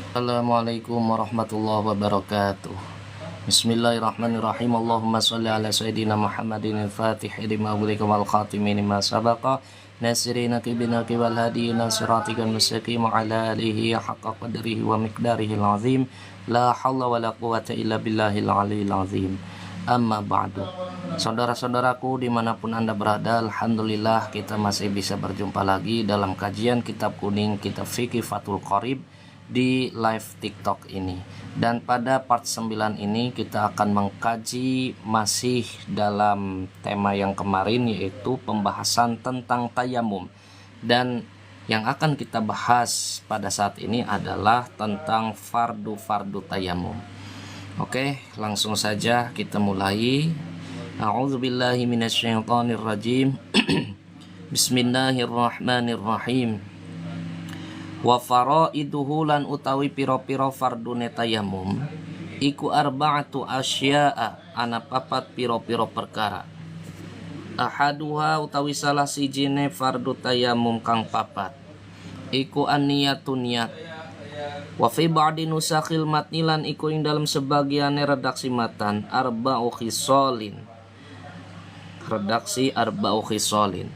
Assalamualaikum warahmatullahi wabarakatuh. Bismillahirrahmanirrahim. Allahumma sholli ala sayyidina Muhammadin al-Fatih lima ulika wal khatimi lima sabaqa nasirina kibinaki wal hadiyina siratikal mustaqim ala alihi haqqa qadrihi wa miqdarihi al-azim. La hawla wa la quwata illa billahil aliyil azim. Amma ba'du. Saudara-saudaraku dimanapun anda berada, alhamdulillah kita masih bisa berjumpa lagi dalam kajian kitab kuning, kitab fikih Fathul Qorib di live TikTok ini. Dan pada part 9 ini kita akan mengkaji masih dalam tema yang kemarin, yaitu pembahasan tentang tayamum. Dan yang akan kita bahas pada saat ini adalah tentang fardu-fardu tayamum. Oke, langsung saja kita mulai. A'udzubillahi minasyaitonirrajim. Bismillahirrahmanirrahim. Wa faraiduhu lan utawi piro-piro fardune tayamum iku arba'atu asya'a, ana papat piro-piro perkara. Ahaduha utawi salah sijine fardu tayamum kang papat iku an-niyatu niat. Wa fi ba'di nusakhil matni lan iku ing dalam sebagiane redaksi matan arba'u khisalin, redaksi arba'u khisalin.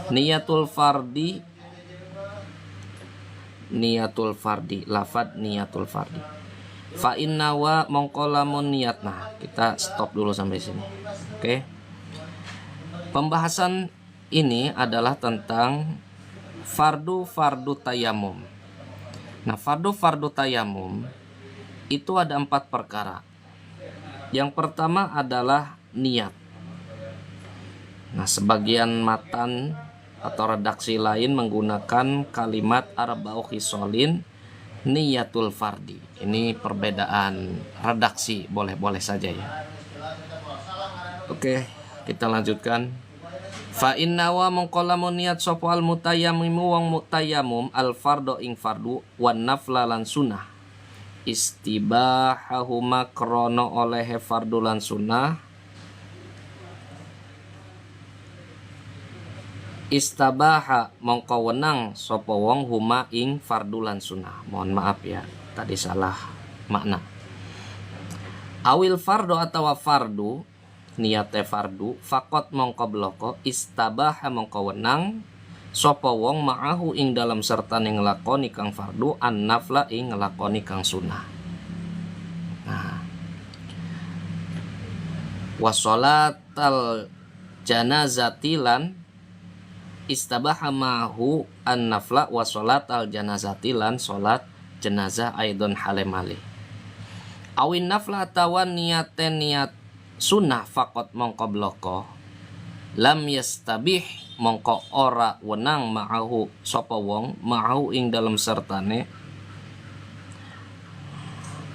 Niyatul fardi, lafad niyatul fardi. Fa inna wa mongko lamun niat. Nah, kita stop dulu sampai sini. Oke. Pembahasan ini adalah tentang fardu tayamum. Nah, fardu tayamum itu ada 4 perkara. Yang pertama adalah niat. Nah, sebagian matan atau redaksi lain menggunakan kalimat arba'u khisalin niyatul fardi. Ini perbedaan redaksi, boleh-boleh saja ya. Oke, kita lanjutkan. Fa inna wa mongko lamun niat sapa al mutayammim wong mutayamum al fardo ing fardu wan nafla lan sunah istibahahuma krono oleh fardu lan sunah istabaha mongko wenang sapa wong huma ing fardu lan sunah. Mohon maaf ya, tadi salah makna. Awil fardo atau fardu niate fardu fakot mongko bloko istabaha mongko wenang sapa wong ma'ahu ing dalam serta ning nglakoni kang fardu an nafla ing nglakoni kang sunah. Nah, wasolatal janazati lan istabaha ma'ahu an nafla wasolatal janazati lan salat jenazah aidon halemali. Awin nafla tawan niaten niat sunnah fakot mongko bloko lam yastabih mongko ora wenang ma'ahu sapa wong ma'ahu ing dalam sertane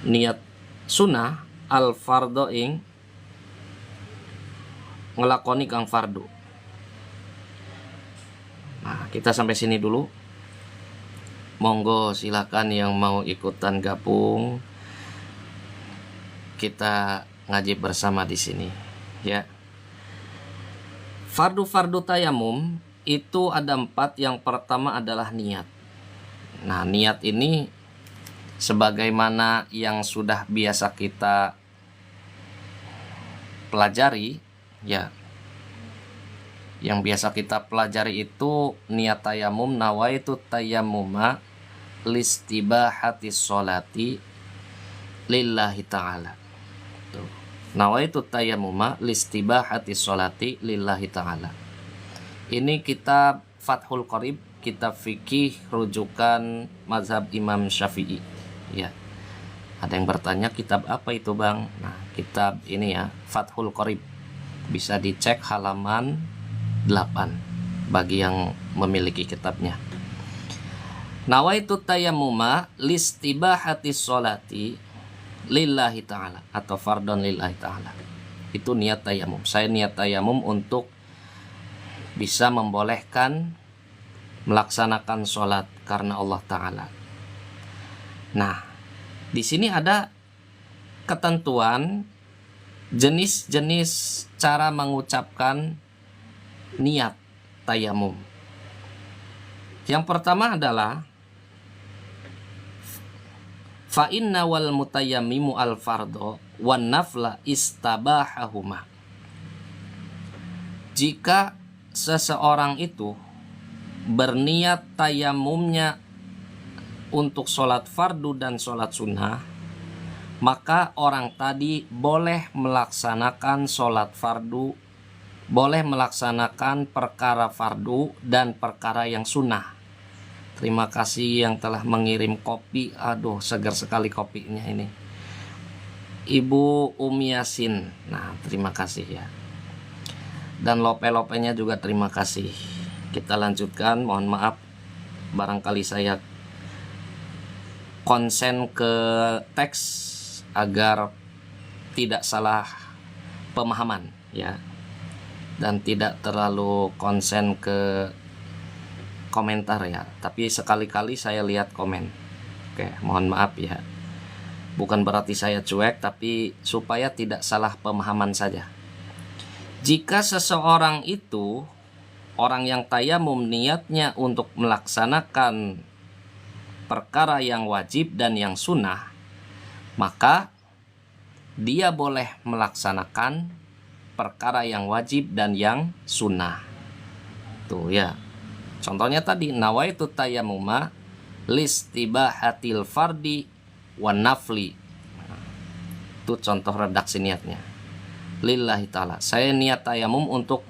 niat sunnah al fardo ing ngelakoni kang fardu. Nah, kita sampai sini dulu. Monggo silakan yang mau ikutan gabung, kita ngaji bersama di sini ya. Fardu tayamum itu ada 4. Yang pertama adalah niat. Nah, niat ini sebagaimana yang sudah biasa kita pelajari ya. Yang biasa kita pelajari itu niat tayamum, nawaitu tayammuma listibahatis sholati lillahi ta'ala. Nawaitu tayammuma listibahati sholati lillahi ta'ala. Ini kitab Fathul Qorib, kitab fikih rujukan mazhab Imam Syafi'i ya. Ada yang bertanya, kitab apa itu bang? Nah, kitab ini ya, Fathul Qorib. Bisa dicek halaman 8 bagi yang memiliki kitabnya. Nawaitu tayammuma listibahati sholati lillahi ta'ala atau fardon lillahi ta'ala. Itu niat tayamum. Saya niat tayamum untuk bisa membolehkan melaksanakan sholat karena Allah Ta'ala. Nah, di sini ada ketentuan jenis-jenis cara mengucapkan niat tayamum. Yang pertama adalah Fa inna wal mutayammim al fardo wan nafla istabahahuma. Jika seseorang itu berniat tayamumnya untuk sholat fardu dan sholat sunnah, maka orang tadi boleh melaksanakan sholat fardu, boleh melaksanakan perkara fardu dan perkara yang sunnah. Terima kasih yang telah mengirim kopi. Aduh, segar sekali kopinya ini. Ibu Umi Yasin. Nah, terima kasih ya. Dan lope-lopenya juga terima kasih. Kita lanjutkan. Mohon maaf, barangkali saya konsen ke teks agar tidak salah pemahaman ya, dan tidak terlalu konsen ke komentar ya, tapi sekali-kali saya lihat komen. Oke, mohon maaf ya, bukan berarti saya cuek, tapi supaya tidak salah pemahaman saja. Jika seseorang itu, orang yang tayamum niatnya untuk melaksanakan perkara yang wajib dan yang sunnah, maka dia boleh melaksanakan perkara yang wajib dan yang sunnah. Tuh ya. Contohnya tadi, nawaitu tayammuma listibahatil fardi wan nafli. Itu contoh redaksi niatnya. Lillahi ta'ala. Saya niat tayamum untuk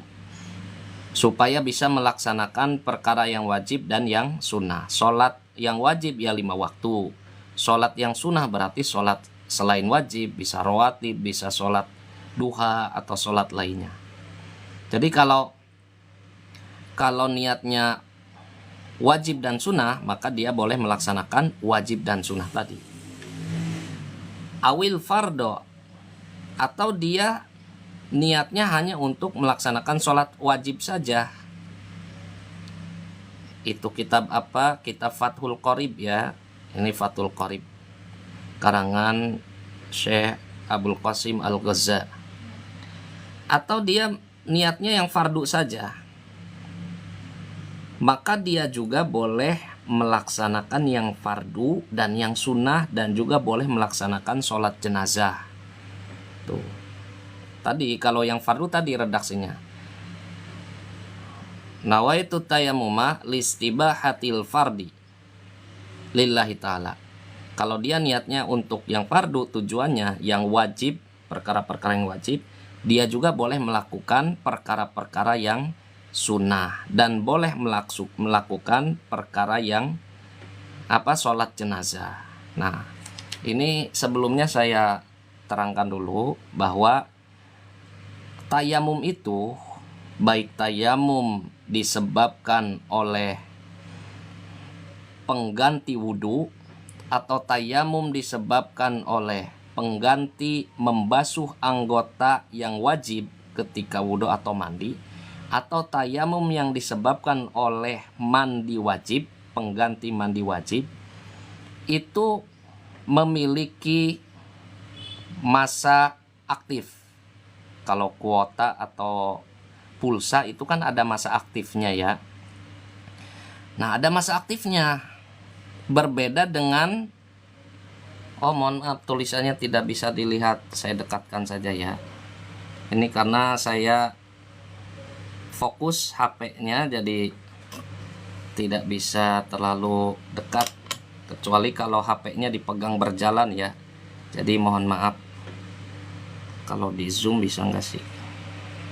supaya bisa melaksanakan perkara yang wajib dan yang sunnah. Sholat yang wajib ya 5 waktu. Sholat yang sunnah berarti sholat selain wajib, bisa rawatib, bisa sholat duha atau sholat lainnya. Jadi kalau niatnya wajib dan sunnah, maka dia boleh melaksanakan wajib dan sunnah tadi. Awil fardo, atau dia niatnya hanya untuk melaksanakan sholat wajib saja. Itu kitab apa? Kitab Fathul Qorib ya. Ini Fathul Qorib, karangan Syekh Abdul Qasim Al-Ghazza. Atau dia niatnya yang fardu saja, maka dia juga boleh melaksanakan yang fardu dan yang sunnah, dan juga boleh melaksanakan sholat jenazah. Tuh. Tadi kalau yang fardu tadi redaksinya, nawaitu tayammuma listibahatil fardi lillahi ta'ala. Kalau dia niatnya untuk yang fardu, tujuannya yang wajib, perkara-perkara yang wajib, dia juga boleh melakukan perkara-perkara yang sunnah, dan boleh melakukan perkara yang sholat jenazah. Nah, ini sebelumnya saya terangkan dulu bahwa tayamum itu baik tayamum disebabkan oleh pengganti wudhu, atau tayamum disebabkan oleh pengganti membasuh anggota yang wajib ketika wudhu atau mandi, atau tayamum yang disebabkan oleh mandi wajib, pengganti mandi wajib, itu memiliki masa aktif. Kalau kuota atau pulsa itu kan ada masa aktifnya ya. Nah, ada masa aktifnya. Berbeda dengan, mohon maaf, tulisannya tidak bisa dilihat, saya dekatkan saja ya. Ini karena saya fokus HP-nya, jadi tidak bisa terlalu dekat, kecuali kalau HP-nya dipegang berjalan ya. Jadi mohon maaf, kalau di zoom bisa nggak sih?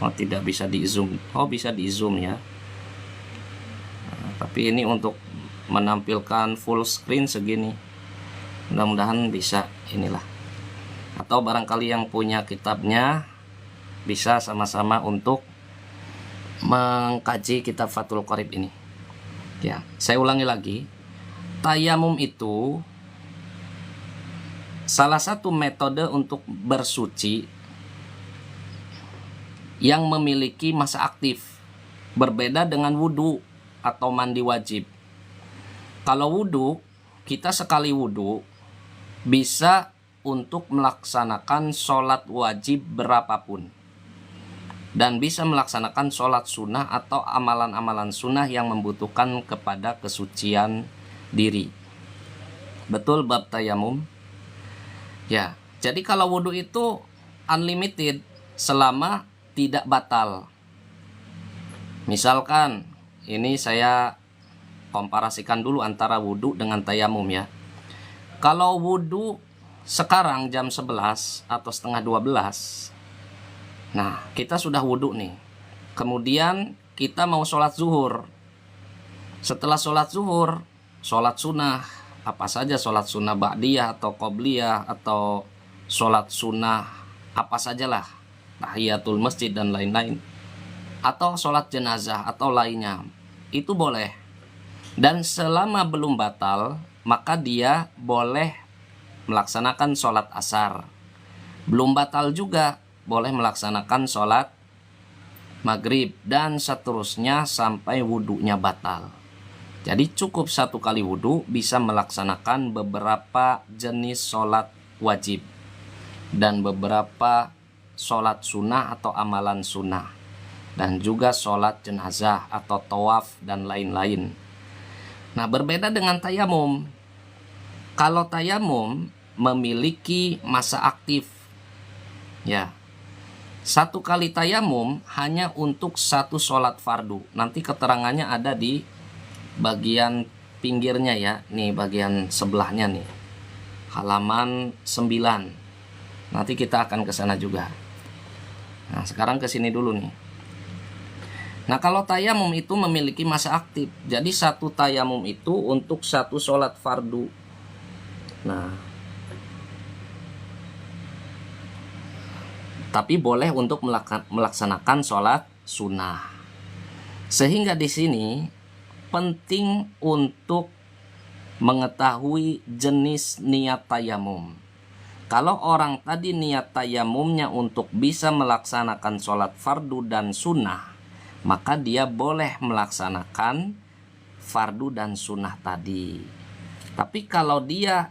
Oh, tidak bisa di zoom. Oh, bisa di zoom ya. Nah, tapi ini untuk menampilkan full screen segini, mudah-mudahan bisa inilah. Atau barangkali yang punya kitabnya bisa sama-sama untuk mengkaji kitab Fathul Qorib ini. Ya, saya ulangi lagi. Tayamum itu salah satu metode untuk bersuci yang memiliki masa aktif, berbeda dengan wudhu atau mandi wajib. Kalau wudhu, kita sekali wudhu bisa untuk melaksanakan sholat wajib berapapun, dan bisa melaksanakan sholat sunnah atau amalan-amalan sunnah yang membutuhkan kepada kesucian diri. Betul bab tayamum? Ya, jadi kalau wudhu itu unlimited selama tidak batal. Misalkan ini saya komparasikan dulu antara wudhu dengan tayamum ya. Kalau wudhu sekarang jam 11 atau setengah 12, nah kita sudah wudhu nih. Kemudian kita mau sholat zuhur. Setelah sholat zuhur, sholat sunnah, apa saja, sholat sunnah ba'diyah atau qobliyah atau sholat sunnah apa sajalah, tahiyatul masjid dan lain-lain, atau sholat jenazah atau lainnya, itu boleh. Dan selama belum batal, maka dia boleh melaksanakan sholat asar. Belum batal juga, boleh melaksanakan sholat maghrib dan seterusnya sampai wudhunya batal. Jadi cukup satu kali wudhu bisa melaksanakan beberapa jenis sholat wajib dan beberapa sholat sunnah atau amalan sunnah, dan juga sholat jenazah atau tawaf dan lain-lain. Nah, berbeda dengan tayamum. Kalau tayamum memiliki masa aktif, ya, satu kali tayamum hanya untuk satu sholat fardu. Nanti keterangannya ada di bagian pinggirnya ya, nih bagian sebelahnya nih, halaman 9. Nanti kita akan ke sana juga. Nah, sekarang ke sini dulu nih. Nah, kalau tayamum itu memiliki masa aktif. Jadi satu tayamum itu untuk satu sholat fardu. Nah, tapi boleh untuk melaksanakan sholat sunnah. Sehingga di sini penting untuk mengetahui jenis niat tayamum. Kalau orang tadi niat tayamumnya untuk bisa melaksanakan sholat fardu dan sunnah, maka dia boleh melaksanakan fardu dan sunnah tadi. Tapi kalau dia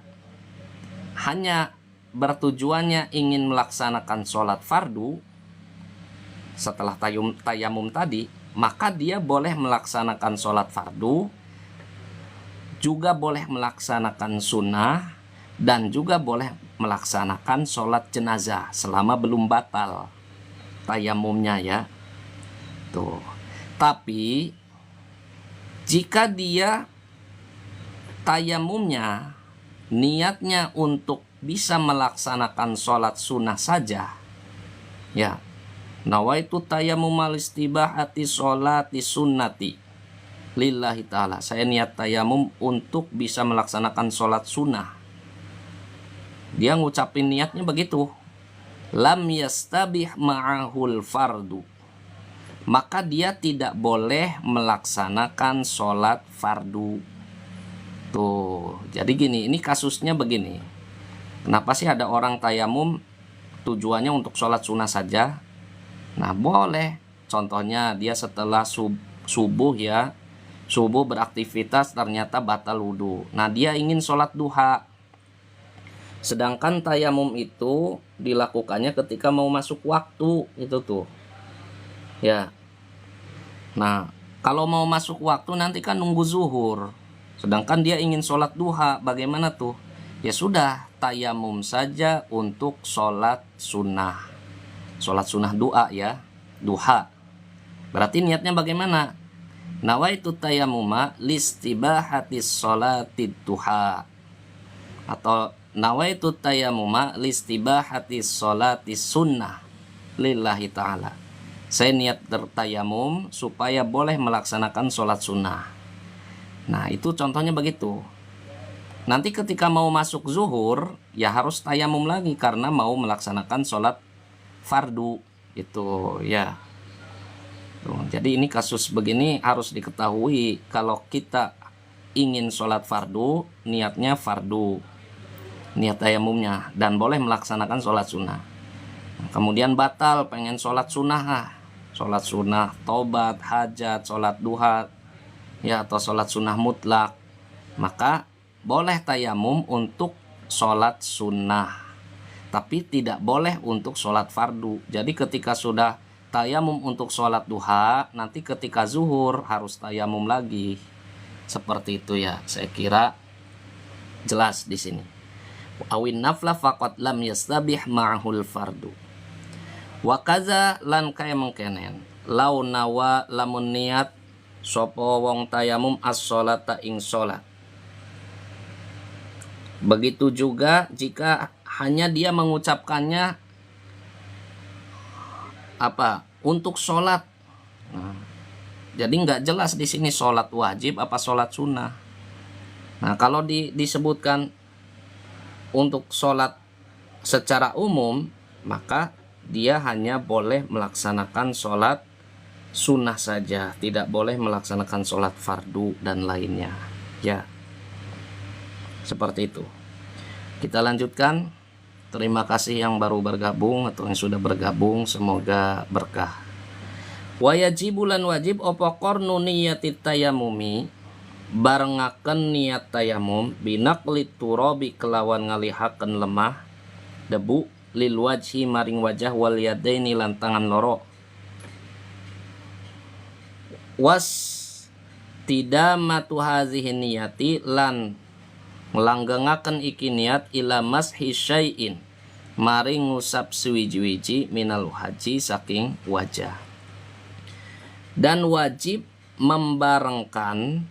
hanya bertujuannya ingin melaksanakan sholat fardu setelah tayamum tadi, maka dia boleh melaksanakan sholat fardu, juga boleh melaksanakan sunnah, dan juga boleh melaksanakan sholat jenazah selama belum batal tayamumnya ya. Tuh. Tapi jika dia tayamumnya niatnya untuk bisa melaksanakan sholat sunnah saja, ya, nawaitu tayamumal istibahati sholati sunnati lillahi ta'ala, saya niat tayamum untuk bisa melaksanakan sholat sunnah. Dia ngucapin niatnya begitu, lam yastabih ma'ahul fardu, maka dia tidak boleh melaksanakan sholat fardu. Tuh, jadi gini, ini kasusnya begini. Kenapa sih ada orang tayamum tujuannya untuk sholat sunnah saja? Nah, boleh. Contohnya dia setelah subuh ya, subuh beraktivitas ternyata batal wudhu. Nah, dia ingin sholat duha. Sedangkan tayamum itu dilakukannya ketika mau masuk waktu, itu tuh. Ya. Nah, kalau mau masuk waktu nanti kan nunggu zuhur. Sedangkan dia ingin sholat duha, bagaimana tuh? Ya sudah, tayamum saja untuk sholat sunnah. Sholat sunnah doa ya, duha. Berarti niatnya bagaimana? Nawaitu tayamuma listibahatis sholatid duha, atau nawaitu tayamuma listibahatis sholatis sunnah lillahi ta'ala. Saya niat bertayamum supaya boleh melaksanakan sholat sunnah. Nah, itu contohnya begitu. Nanti ketika mau masuk zuhur, ya harus tayamum lagi karena mau melaksanakan sholat fardu itu ya. Tuh, jadi ini kasus begini harus diketahui. Kalau kita ingin sholat fardu, niatnya fardu, niat tayamumnya, dan boleh melaksanakan sholat sunnah. Nah, kemudian batal pengen sholat sunnah, sholat sunnah tobat, hajat, sholat duha ya, atau sholat sunnah mutlak, maka boleh tayamum untuk sholat sunnah, tapi tidak boleh untuk sholat fardu. Jadi ketika sudah tayamum untuk sholat duha, nanti ketika zuhur harus tayamum lagi. Seperti itu ya, saya kira jelas di sini. awin nafla faqat lam yastabih ma'hul fardu. Wa kaza lan kaya mengkenen lau nawa lamun niat sapa wong tayamum as-sholata ing salat. Begitu juga jika hanya dia mengucapkannya untuk sholat. Nah, jadi nggak jelas di sini sholat wajib apa sholat sunnah. Nah, kalau disebutkan untuk sholat secara umum, maka dia hanya boleh melaksanakan sholat sunnah saja, tidak boleh melaksanakan sholat fardu dan lainnya. Ya, seperti itu. Kita lanjutkan. Terima kasih yang baru bergabung atau yang sudah bergabung, semoga berkah. Wa yajibulan wajib apa qarnu niyatit tayamumi, barengaken niat tayamum binaqli turabi kelawan ngalihaken lemah debu lil wajhi maring wajah wal yadaini lan tangan loro. Was tidamatu hazihi niyati lan nglanggengaken iki niat ila mashi syai'in maring ngusap suwiji-wiji minal haji saking wajah. Dan wajib membarengkan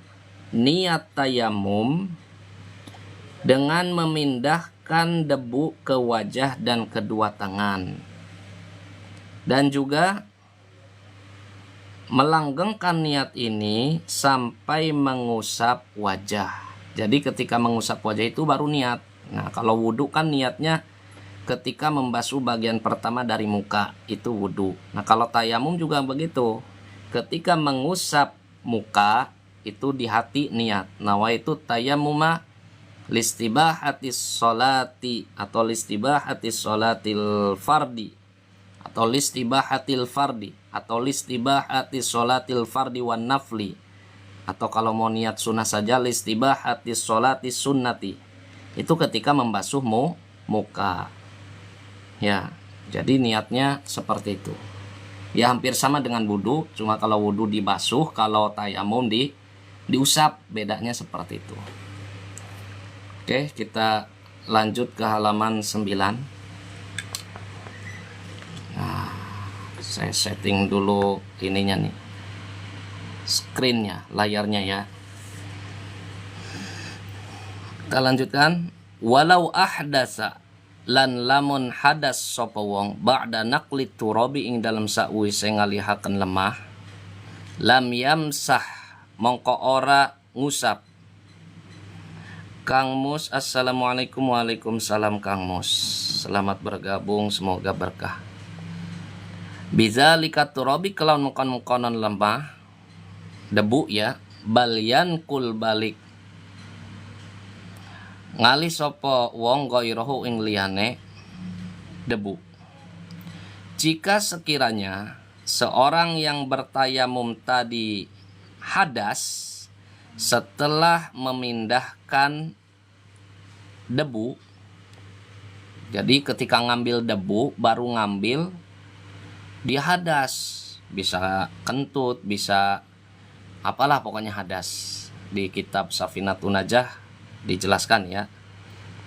niat tayamum dengan memindahkan debu ke wajah dan kedua tangan, dan juga melanggengkan niat ini sampai mengusap wajah. Jadi ketika mengusap wajah itu baru niat. Nah, kalau wudhu kan niatnya ketika membasuh bagian pertama dari muka, itu wudhu. Nah, kalau tayamum juga begitu. Ketika mengusap muka itu di hati niat. Nawaitu tayammuma listibahatis sholati atau listibahatis sholatil fardi atau listibahatil fardi atau listibahatis sholatil fardi wan nafli, atau kalau mau niat sunnah saja listibahatis sholatis sunnati. Itu ketika membasuh muka. Ya, jadi niatnya seperti itu. Ya hampir sama dengan wudhu, cuma kalau wudhu dibasuh, kalau tayamum diusap, bedanya seperti itu. Oke, kita lanjut ke halaman 9. Nah, saya setting dulu ininya nih, screennya, layarnya ya. Kita lanjutkan. Walau ahdasa lan lamun hadas sapa wong ba'da naqli turabi ing dalam sakwise ngalihaken lemah, lam yamsah mongko ora ngusap. Kang Mus, assalamualaikum. Waalaikumsalam Kang Mus, selamat bergabung, semoga berkah. Bizalika turabi kelawan mukon-mukonon lemah debu ya, balyan kul balik ngali sopo wong goirohu ing liyane debu. Jika sekiranya seorang yang bertayamum tadi hadas setelah memindahkan debu, jadi ketika ngambil debu baru ngambil, dia hadas, bisa kentut, bisa apalah pokoknya hadas. Di kitab Safinatun Najah dijelaskan ya.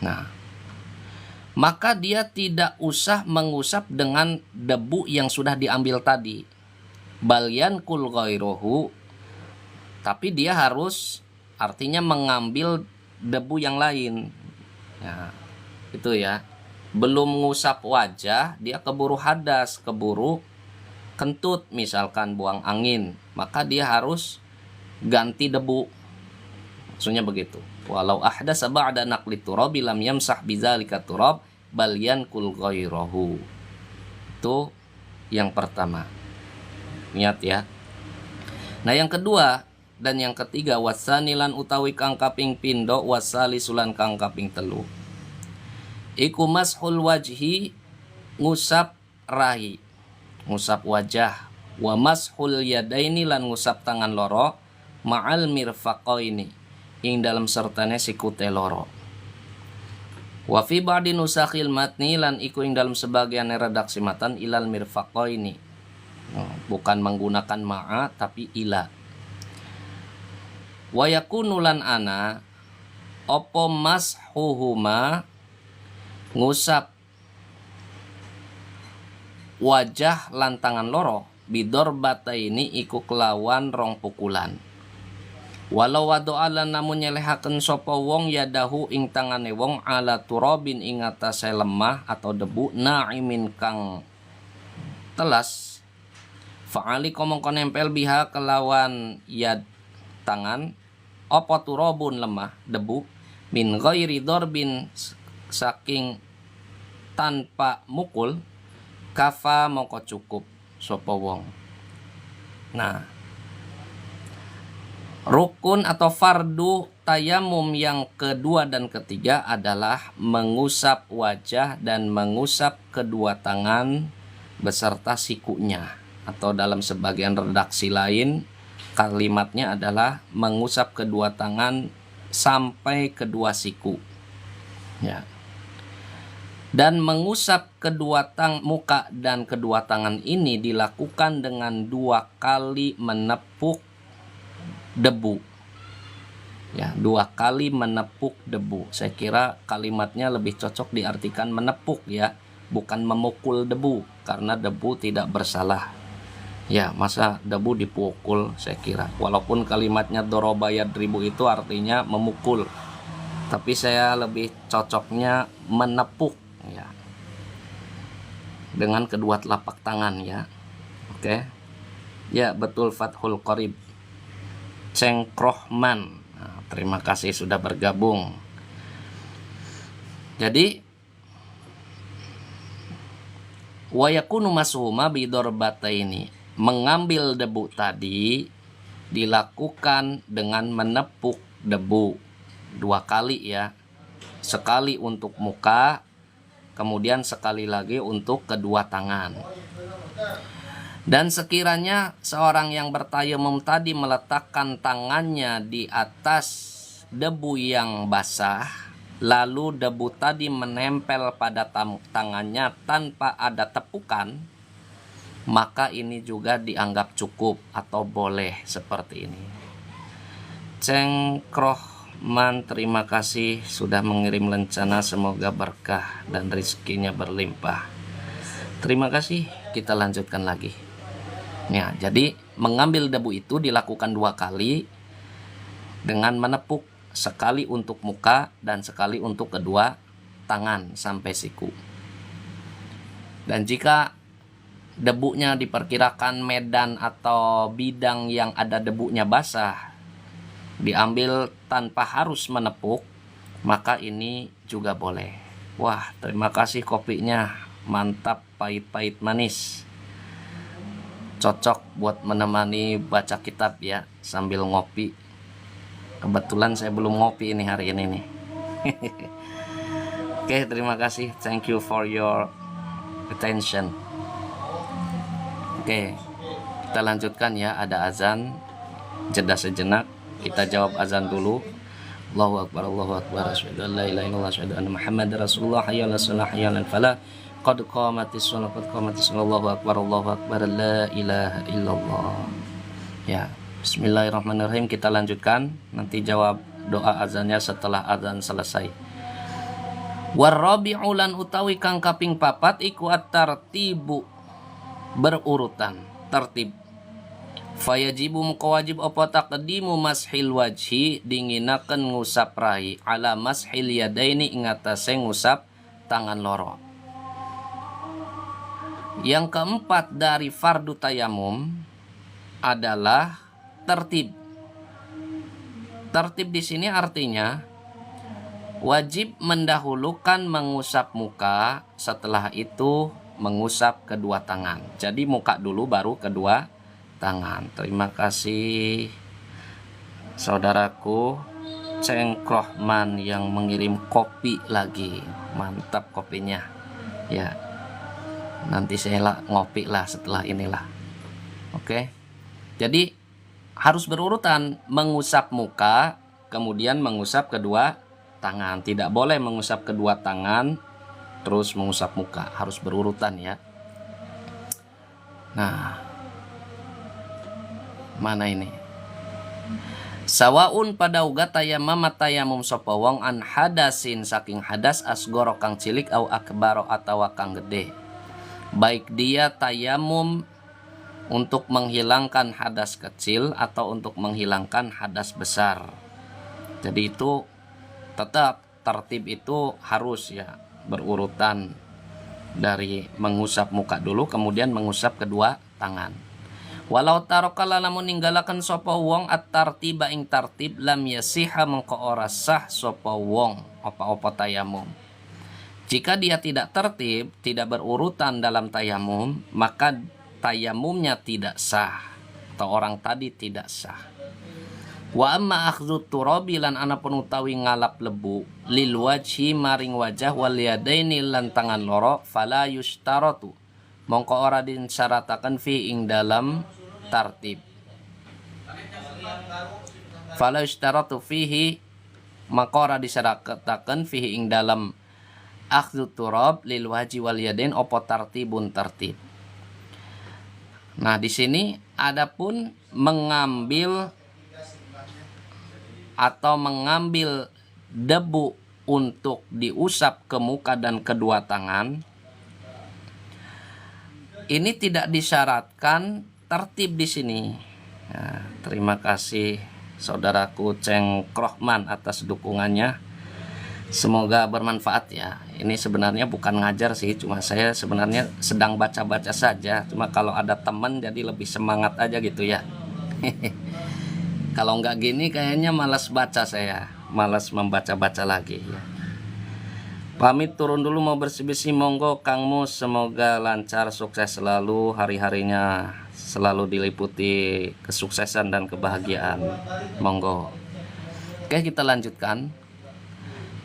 Nah, maka dia tidak usah mengusap dengan debu yang sudah diambil tadi. Balyan kul ghairuhu, tapi dia harus artinya mengambil debu yang lain. Nah, itu ya. Belum mengusap wajah, dia keburu hadas, keburu kentut, misalkan buang angin, maka dia harus ganti debu. Maksudnya begitu. Walau ahdasa ba'da naqli turabi lam yamsah bidzalika turab bal yankul ghairahu. Itu yang pertama. Niat ya. Nah, yang kedua dan yang ketiga, wasanilan utawi kang kaping pindo, wasalisulan kang kaping telu. Iku mashul wajhi, ngusap rahi, ngusap wajah, wa mashul yadaini lan ngusap tangan loro, ma'al mirfaqaini ing dalam sertane sikute loro. Wa fi ba'di nusakhil matni lan iku ing dalam sebagian redaksi matan ilal mirfaqaini. Bukan menggunakan ma'a tapi ila. Wa yakunu lan ana opo mashuhuma ngusap wajah lantangan loro bidor bata ini iku kelawan rong pukulan. Walau wado'alan namun nyelehaken sopo wong yadahu ing tangane wong ala turabin ing atase lemah atau debu na'imin kang telas, fa'ali komong nempel biha kelawan yad tangan apa turabun lemah debu min ghairi darbin saking tanpa mukul kafa moko cukup sopo wong. Nah, rukun atau fardu tayamum yang kedua dan ketiga adalah mengusap wajah dan mengusap kedua tangan beserta sikunya, atau dalam sebagian redaksi lain kalimatnya adalah mengusap kedua tangan sampai kedua siku. Ya. Dan mengusap kedua muka dan kedua tangan ini dilakukan dengan 2 kali menepuk debu. Ya, 2 kali menepuk debu. Saya kira kalimatnya lebih cocok diartikan menepuk ya, bukan memukul debu, karena debu tidak bersalah. Ya, masa debu dipukul, saya kira. Walaupun kalimatnya doroba yadribu itu artinya memukul, tapi saya lebih cocoknya menepuk ya, dengan kedua telapak tangan ya. Oke. Ya, betul, Fathul Qorib Cengkrohman. Nah, terima kasih sudah bergabung. Jadi wa yakunu masuhuma bidorbata ini, mengambil debu tadi dilakukan dengan menepuk debu 2 kali ya. Sekali untuk muka, kemudian sekali lagi untuk kedua tangan. Dan sekiranya seorang yang bertayamum tadi meletakkan tangannya di atas debu yang basah, lalu debu tadi menempel pada tangannya tanpa ada tepukan, maka ini juga dianggap cukup atau boleh seperti ini. Cengkrohman, terima kasih sudah mengirim lencana, semoga berkah dan rezekinya berlimpah. Terima kasih, kita lanjutkan lagi. Ya, jadi mengambil debu itu dilakukan 2 kali dengan menepuk, sekali untuk muka dan sekali untuk kedua tangan sampai siku. Dan jika debunya diperkirakan medan atau bidang yang ada debunya basah, diambil tanpa harus menepuk, maka ini juga boleh. Wah, terima kasih kopinya, mantap, pahit-pahit manis. Cocok buat menemani baca kitab ya, sambil ngopi. Kebetulan saya belum ngopi ini hari ini nih. Oke, terima kasih. Thank you for your attention. Oke, kita lanjutkan ya, ada azan. Jeda sejenak, kita jawab azan dulu. Allahu Akbar, Allahu Akbar, asyhadu an la ilaha illallah, asyhadu anna Muhammadar Rasulullah, hayya 'alas shalah, hayya 'alal falah, qad qamatis shalah, qad qamatis shalah, Allahu Akbar, la ilaha illallah. Ya, bismillahirrahmanirrahim, kita lanjutkan. Nanti jawab doa azannya setelah azan selesai. Warabi'u lan utawi kang kaping 4 iku at-tartibu, berurutan, tertib. Fayajibu muka wajib apa taqdimu mashil wajhi, dinginaken ngusap rai, ala mashil yadaini ing atase ngusap tangan loro. Yang keempat dari fardu tayamum adalah tertib. Tertib di sini artinya wajib mendahulukan mengusap muka, setelah itu mengusap kedua tangan. Jadi muka dulu baru kedua tangan. Terima kasih saudaraku Cengkrohman yang mengirim kopi lagi. Mantap kopinya. Ya. Nanti saya ngopi lah setelah inilah. Oke. Jadi harus berurutan, mengusap muka, kemudian mengusap kedua tangan. Tidak boleh mengusap kedua tangan terus mengusap muka. Harus berurutan ya. Nah, mana ini? Sawaun pada uga tayamam tayamum sapa wong an hadasin saking hadas asgoro kang cilik au akbaro atawa kang gede. Baik dia tayamum untuk menghilangkan hadas kecil atau untuk menghilangkan hadas besar. Jadi itu tetap tertib itu harus ya berurutan dari mengusap muka dulu kemudian mengusap kedua tangan. Walau tarokala lamun ninggalakan sapa wong at-tartiba ing tartib lam yasiha mengko ora sah sapa wong apa-apa tayamum. Jika dia tidak tertib, tidak berurutan dalam tayamum, maka tayamumnya tidak sah atau orang tadi tidak sah. Wa amma akhdhu turabi lan anapun utawi ngalap lebu lil wajhi maring wajah wal yadaini lan tangan loro fala yustaratu mongko ora disyarataken fi ing dalam tartib. Fala yustaratu fihi maka ora disyarataken fihi ing dalam akhdhu turab lil wajhi wal yadain opo tartibun tartib. Nah, di sini adapun mengambil debu untuk diusap ke muka dan kedua tangan ini tidak disyaratkan tertib di sini. Nah, terima kasih saudaraku Ceng Krohman atas dukungannya. Semoga bermanfaat ya. Ini sebenarnya bukan ngajar sih, cuma saya sebenarnya sedang baca-baca saja. Cuma kalau ada teman jadi lebih semangat aja gitu ya. Kalau nggak gini kayaknya malas baca saya, malas membaca-baca lagi ya. Pamit turun dulu mau bersih-bersih, monggo Kang Mus, semoga lancar sukses selalu, hari-harinya selalu diliputi kesuksesan dan kebahagiaan, monggo. Oke, kita lanjutkan.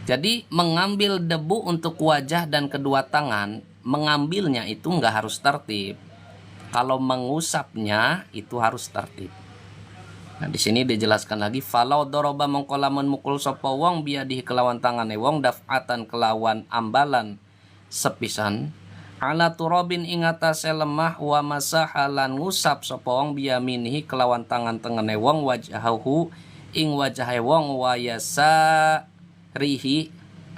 Jadi mengambil debu untuk wajah dan kedua tangan, mengambilnya itu nggak harus tertib. Kalau mengusapnya itu harus tertib. Nah, di sini dijelaskan lagi falau doroba mongko lamun mukul sapa wong biadihi kelawan tangane wong daf'atan kelawan ambalan sepisan ala turabin ing atase lemah wa masaha lan ngusap sapa wong biyaminihi kelawan tangan tengene wong wajahu ing wajahe wong wa yasarihi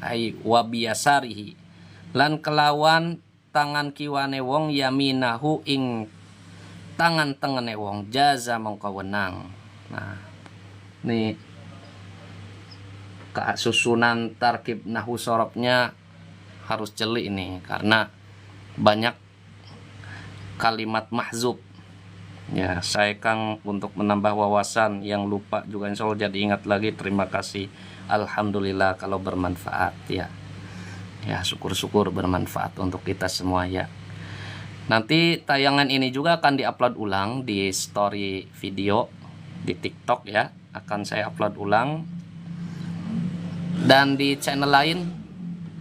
ay wa biyasarihi lan kelawan tangan kiwane wong yaminahu ing tangan tengene wong jaza mongko wenang. Nah, ini susunan tarkib nahwu sorobnya harus jeli ini karena banyak kalimat mahzub. Ya, saya Kang untuk menambah wawasan yang lupa juga insya Allah jadi ingat lagi. Terima kasih. Alhamdulillah kalau bermanfaat ya. Ya, syukur-syukur bermanfaat untuk kita semua ya. Nanti tayangan ini juga akan diupload ulang di story video di TikTok ya, akan saya upload ulang. Dan di channel lain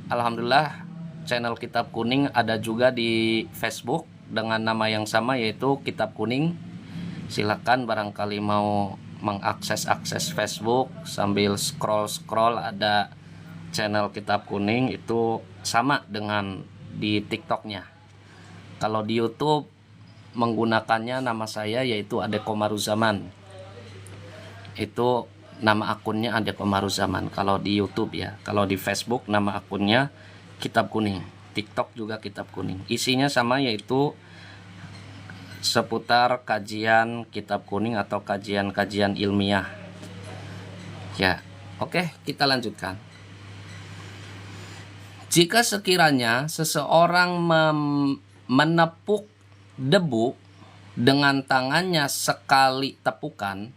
alhamdulillah channel Kitab Kuning ada juga di Facebook dengan nama yang sama yaitu Kitab Kuning. Silakan barangkali mau mengakses Facebook sambil scroll ada channel Kitab Kuning itu sama dengan di TikToknya. Kalau di YouTube menggunakannya nama saya yaitu Ade Komaruzaman. Itu nama akunnya Ade Komaruzaman kalau di YouTube ya. Kalau di Facebook nama akunnya Kitab Kuning. TikTok juga Kitab Kuning. Isinya sama yaitu seputar kajian Kitab Kuning atau kajian-kajian ilmiah. Ya, oke, kita lanjutkan. Jika sekiranya seseorang menepuk debu dengan tangannya sekali tepukan,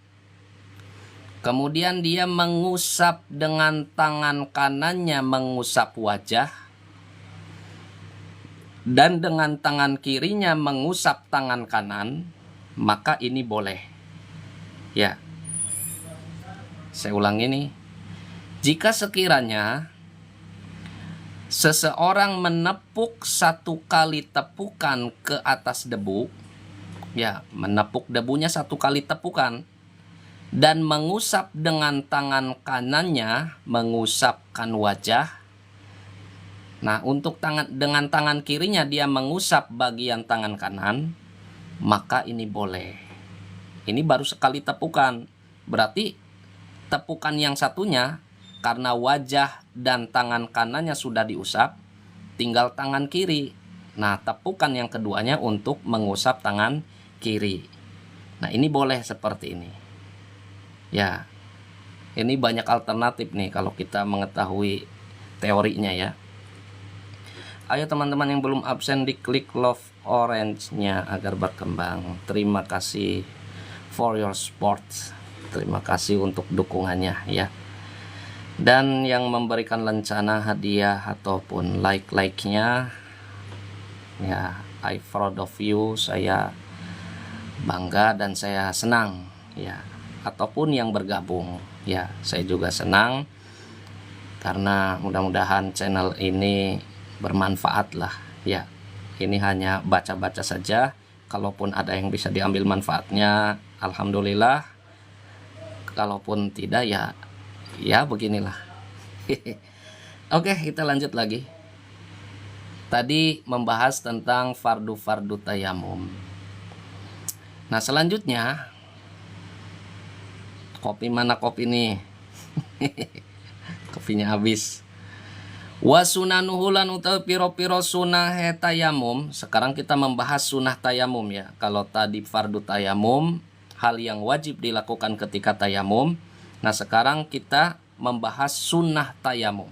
kemudian dia mengusap dengan tangan kanannya mengusap wajah, dan dengan tangan kirinya mengusap tangan kanan, maka ini boleh. Ya, saya ulang ini. Jika sekiranya seseorang menepuk satu kali tepukan ke atas debu, ya, menepuk debunya satu kali tepukan, dan mengusap dengan tangan kanannya mengusapkan wajah. Nah, untuk dengan tangan kirinya dia mengusap bagian tangan kanan, maka ini boleh. Ini baru sekali tepukan. Berarti tepukan yang satunya karena wajah dan tangan kanannya sudah diusap, tinggal tangan kiri. Nah, tepukan yang keduanya untuk mengusap tangan kiri. Nah, ini boleh seperti ini. Ya, ini banyak alternatif nih kalau kita mengetahui teorinya ya. Ayo teman-teman yang belum absen diklik love orange-nya agar berkembang. Terima kasih for your support. Terima kasih untuk dukungannya ya. Dan yang memberikan lencana hadiah ataupun like-nya ya, I proud of you, saya bangga dan saya senang ya. Ataupun yang bergabung ya, saya juga senang karena mudah-mudahan channel ini bermanfaat lah ya. Ini hanya baca-baca saja, kalaupun ada yang bisa diambil manfaatnya alhamdulillah, kalaupun tidak ya beginilah. Oke, kita lanjut lagi. Tadi membahas tentang fardu tayamum. Nah, selanjutnya kopi mana kopi nih? Kopinya habis. Wa sunanuhu lan utawi piro-piro sunah tayamum. Sekarang kita membahas sunah tayamum ya. Kalau tadi fardu tayamum, hal yang wajib dilakukan ketika tayamum. Nah, sekarang kita membahas sunnah tayamum.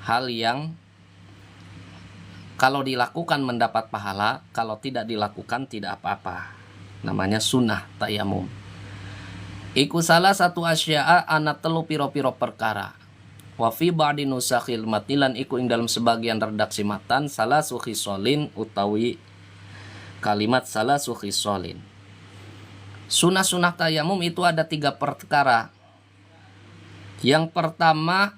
Hal yang kalau dilakukan mendapat pahala, kalau tidak dilakukan tidak apa-apa. Namanya sunnah tayamum. Iku salah satu asya'a ana telu piro-piro perkara. Wa fi ba'di nusakhil matilan iku ing dalam sebagian redaksi matan salah sukhisolin utawi kalimat salah sukhisolin. Sunah-sunah tayamum itu ada 3 perkara. Yang pertama,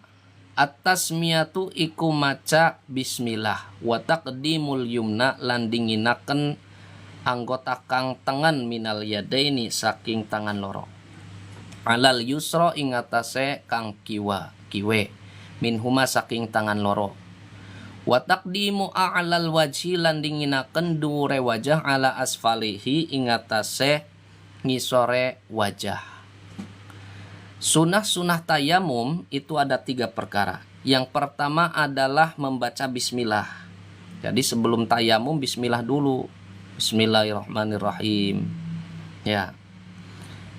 at-tasmiyatu iku maca bismillah wa taqdimul yumna lan dinginaken anggota kang tengen minal yadaini saking tangan loro. Alal yusra ing atase kang kiwe minhuma saking tangan loro. Wa taqdimu a'lal wajhi lan dinginaken dhuwure wajah ala asfalihi ing atase ngisore wajah. Sunah-sunah tayamum itu ada 3 perkara. Yang pertama adalah membaca bismillah. Jadi sebelum tayamum bismillah dulu. Bismillahirrahmanirrahim. Ya.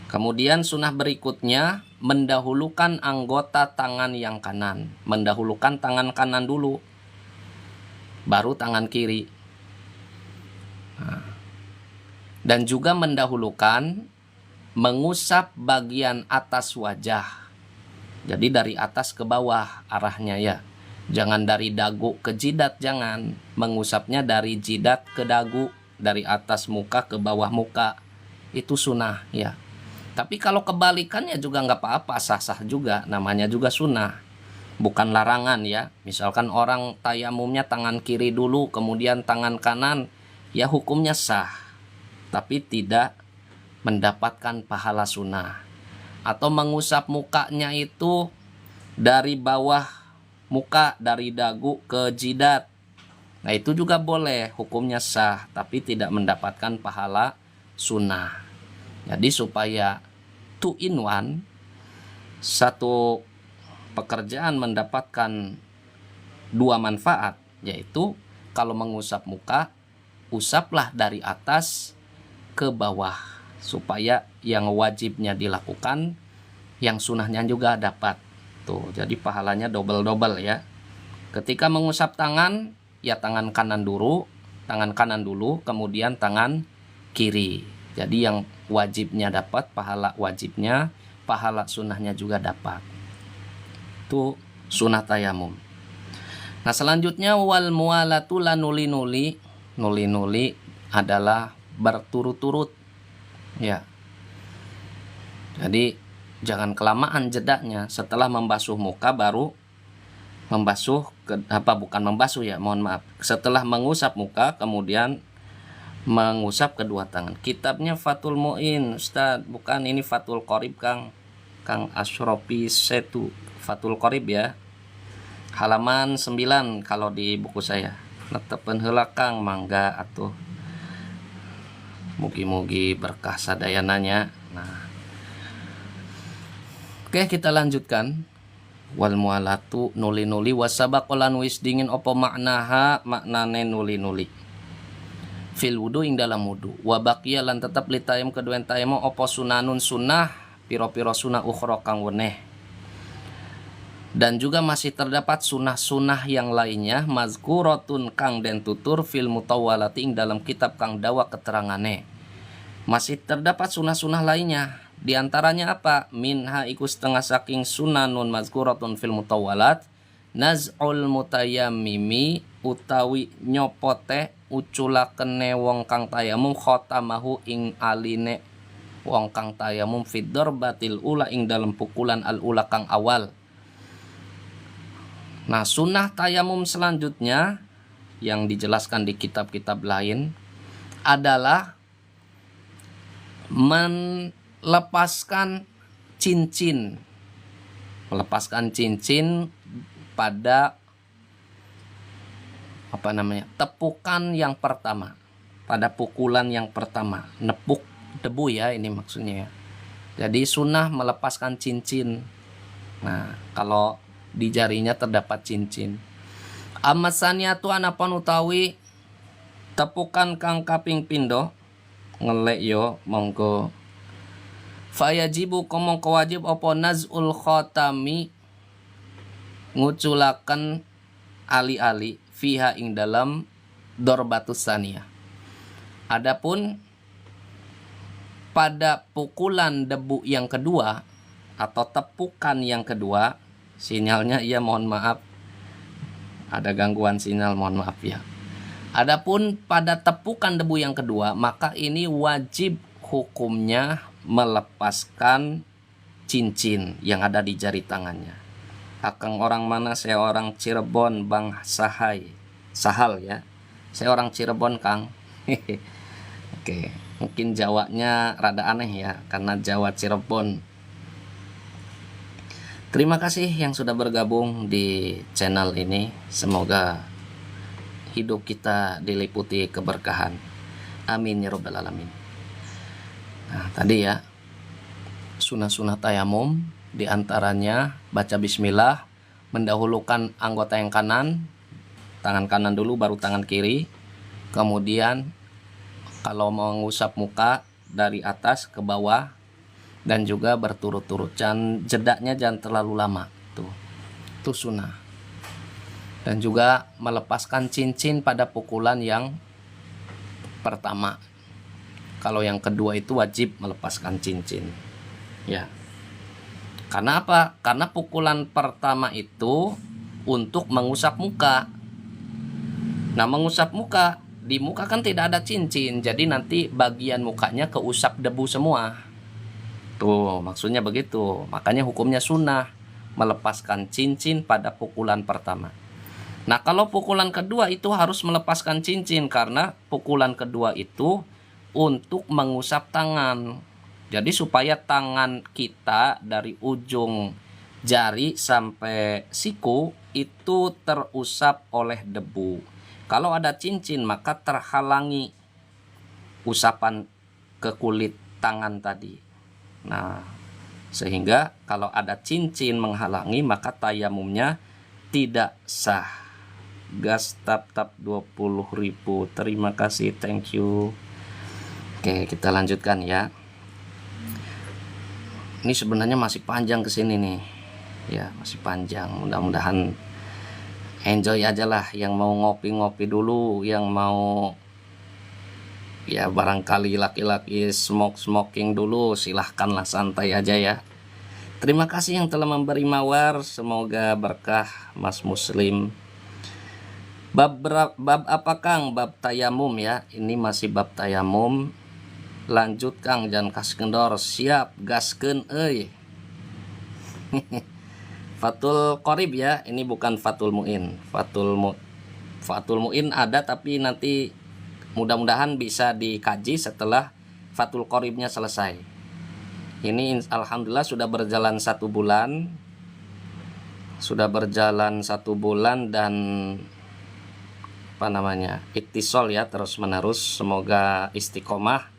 Kemudian sunah berikutnya mendahulukan anggota tangan yang kanan. Mendahulukan tangan kanan dulu, baru tangan kiri. Nah. Dan juga mendahulukan mengusap bagian atas wajah. Jadi dari atas ke bawah arahnya ya. Jangan dari dagu ke jidat, jangan. Mengusapnya dari jidat ke dagu, dari atas muka ke bawah muka. Itu sunnah ya. Tapi kalau kebalikannya juga nggak apa-apa, sah-sah juga, namanya juga sunnah. Bukan larangan ya. Misalkan orang tayamumnya tangan kiri dulu, kemudian tangan kanan, ya hukumnya sah. Tapi tidak mendapatkan pahala sunnah. Atau mengusap mukanya itu dari bawah muka, dari dagu ke jidat. Nah itu juga boleh, hukumnya sah, tapi tidak mendapatkan pahala sunnah. Jadi supaya 2 in 1, satu pekerjaan mendapatkan 2 manfaat, yaitu kalau mengusap muka, usaplah dari atas ke bawah, supaya yang wajibnya dilakukan, yang sunnahnya juga dapat. Tuh, jadi pahalanya double-double ya. Ketika mengusap tangan, ya tangan kanan dulu, kemudian tangan kiri. Jadi yang wajibnya dapat, pahala wajibnya, pahala sunnahnya juga dapat. Itu sunnah tayamum. Nah selanjutnya wal mualatu la nuli-nuli. Nuli-nuli adalah berturut-turut ya. Jadi jangan kelamaan jedanya. Setelah membasuh muka baru membasuh setelah mengusap muka kemudian mengusap kedua tangan. Kitabnya Fathul Mu'in Ustaz, bukan ini Fathul Qorib Kang Asyrofi Setu. Fathul Qorib ya, halaman 9 kalau di buku saya. Netepen heula Kang, mangga atuh. Mugi-mugi berkah sadayananya. Nah, Oke, kita lanjutkan. Wal mualatu nuli-nuli wasabaqolan wis dingin opo maknaha maknane nuli-nuli fil wudu ing dalam wudu wa baqiya lan tetep litayam keduen tayamo opo sunanun sunnah piro-piro sunnah ukhra kang weneh. Dan juga masih terdapat sunah-sunah yang lainnya mazkuratun kang den tutur fil mutawwalati ing dalam kitab kang dawa keterangane. Masih terdapat sunah-sunah lainnya. Di antaranya apa? Minha iku setengah saking sunanun mazkuratun fil mutawwalat naz'ul mutayammimi utawi nyopote uculakene wong kang tayamum khotamahu ing aline wong kang tayamum fid darbatil ula ing dalam pukulan al ula kang awal. Nah, sunnah tayamum selanjutnya yang dijelaskan di kitab-kitab lain adalah melepaskan cincin. Melepaskan cincin pada tepukan yang pertama. Pada pukulan yang pertama. Nepuk debu ya ini maksudnya ya. Jadi sunnah melepaskan cincin. Nah, kalau di jarinya terdapat cincin. Amasaniatu anapun utawi tepukan kang kaping pindo ngelek yo monggo fayajibu komongko wajib opo naz'ul khotami nguculaken ali-ali fiha ing dalam dorbatus saniyah. Adapun pada pukulan debu yang kedua atau tepukan yang kedua, sinyalnya ya mohon maaf, ada gangguan sinyal, mohon maaf ya. Adapun pada tepukan debu yang kedua, maka ini wajib hukumnya melepaskan cincin yang ada di jari tangannya. Akang orang mana? Saya orang Cirebon, Bang Sahal ya. Saya orang Cirebon, Kang. Oke, mungkin Jawanya rada aneh ya, karena Jawa Cirebon. Terima kasih yang sudah bergabung di channel ini. Semoga hidup kita diliputi keberkahan. Amin ya rabbal alamin. Nah, tadi ya sunah-sunah tayamum, diantaranya baca bismillah, mendahulukan anggota yang kanan, tangan kanan dulu baru tangan kiri. Kemudian kalau mau mengusap muka dari atas ke bawah, dan juga berturut-turut, jedaknya jangan terlalu lama tuh. Itu sunnah. Dan juga melepaskan cincin pada pukulan yang pertama. Kalau yang kedua itu wajib melepaskan cincin. Ya. Karena apa? Karena pukulan pertama itu untuk mengusap muka. Nah, mengusap muka, di muka kan tidak ada cincin, jadi nanti bagian mukanya keusap debu semua. Tuh, maksudnya begitu. Makanya hukumnya sunnah melepaskan cincin pada pukulan pertama. Nah, kalau pukulan kedua itu harus melepaskan cincin karena pukulan kedua itu untuk mengusap tangan. Jadi supaya tangan kita dari ujung jari sampai siku itu terusap oleh debu. Kalau ada cincin maka terhalangi usapan ke kulit tangan tadi. Nah, sehingga kalau ada cincin menghalangi maka tayamumnya tidak sah. Gas tap 20.000. Terima kasih, thank you. Oke, kita lanjutkan ya. Ini sebenarnya masih panjang ke sini nih. Ya, masih panjang. Mudah-mudahan enjoy aja lah, yang mau ngopi-ngopi dulu, yang mau ya barangkali laki-laki smoking dulu, silahkanlah, santai aja ya. Terima kasih yang telah memberi mawar, semoga berkah Mas Muslim. Bab apa Kang? Bab tayamum ya. Ini masih bab tayamum. Lanjut Kang, jangan kas kendor. Siap, gaskeun euy. Fatul Qorib ya, ini bukan Fatul Muin. Fatul Muin ada, tapi nanti mudah-mudahan bisa dikaji setelah Fatul Qoribnya selesai. Ini alhamdulillah sudah berjalan 1 bulan. Sudah berjalan 1 bulan dan iktisol ya, terus menerus. Semoga istiqomah.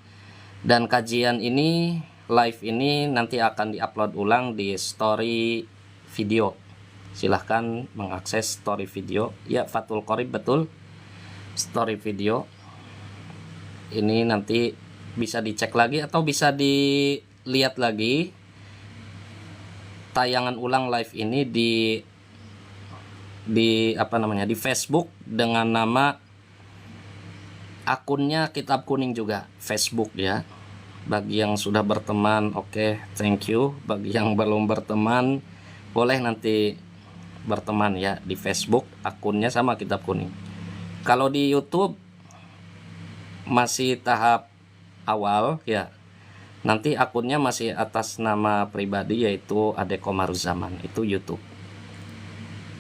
Dan kajian ini live ini nanti akan diupload ulang di story video. Silahkan mengakses story video ya, Fathul Qorib, betul, story video ini nanti bisa dicek lagi atau bisa dilihat lagi tayangan ulang live ini di apa namanya, di Facebook dengan nama akunnya Kitab Kuning juga, Facebook ya. Bagi yang sudah berteman, oke, thank you. Bagi yang belum berteman, boleh nanti berteman ya di Facebook, akunnya sama Kitab Kuning. Kalau di YouTube masih tahap awal ya, nanti akunnya masih atas nama pribadi, yaitu Ade Komaruzaman, itu YouTube.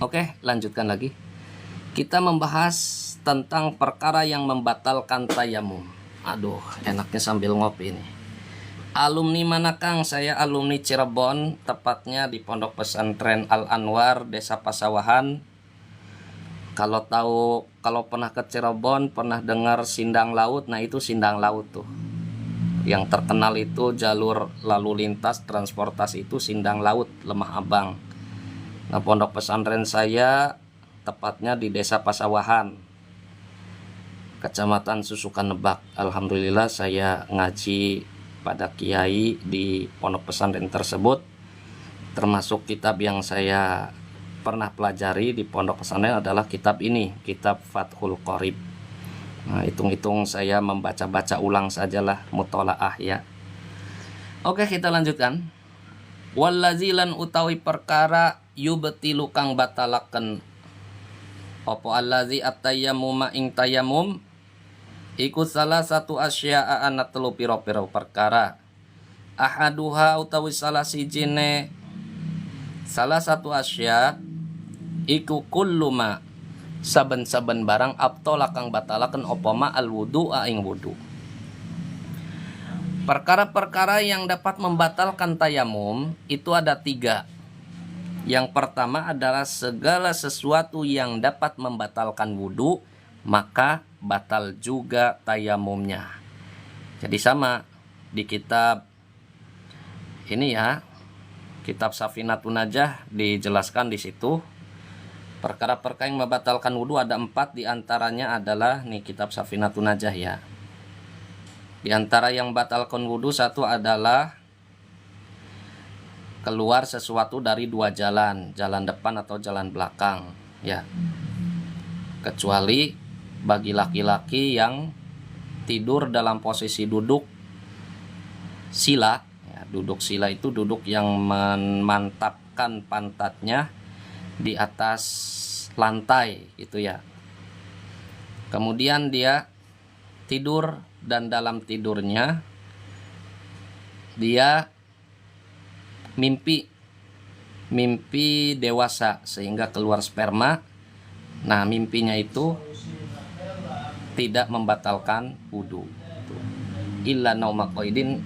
Oke, lanjutkan lagi. Kita membahas tentang perkara yang membatalkan tayamum. Aduh, enaknya sambil ngopi nih. Alumni mana Kang? Saya alumni Cirebon, tepatnya di Pondok Pesantren Al Anwar, Desa Pasawahan. Kalau pernah ke Cirebon, pernah dengar Sindang Laut, nah itu Sindang Laut tuh. Yang terkenal itu jalur lalu lintas transportasi itu Sindang Laut, Lemah Abang. Nah, pondok pesantren saya tepatnya di Desa Pasawahan, Kecamatan Susukan Lebak. Alhamdulillah saya ngaji pada kiai di pondok pesantren tersebut. Termasuk kitab yang saya pernah pelajari di pondok pesantren adalah kitab ini, kitab Fathul Qorib. Nah, hitung-hitung saya membaca-baca ulang sajalah, mutolaah ya. Oke, kita lanjutkan. Wallazilan utawi perkara yubtilu kang batalaken opo allazi at-tayammum ing tayamum iku salah satu asya'a ana telu pira-pira perkara. Ahaduha utawi salah sijine salah satu asya iku kulluma saben-saben barang abtola kang batalaken opo ma al wudu ing wudu. Perkara-perkara yang dapat membatalkan tayamum itu ada 3. Yang pertama adalah segala sesuatu yang dapat membatalkan wudu, maka batal juga tayamumnya. Jadi sama di kitab ini ya, kitab Safinatun Najah dijelaskan di situ. Perkara-perkara yang membatalkan wudu ada 4, diantaranya adalah nih kitab Safinatun Najah ya. Di antara yang batalkan wudu satu adalah keluar sesuatu dari 2 jalan, jalan depan atau jalan belakang ya. Kecuali bagi laki-laki yang tidur dalam posisi duduk sila ya, duduk sila itu duduk yang memantapkan pantatnya di atas lantai gitu ya. Kemudian dia tidur dan dalam tidurnya dia mimpi dewasa sehingga keluar sperma. Nah, mimpinya itu tidak membatalkan wudu. Illa nauma qaidin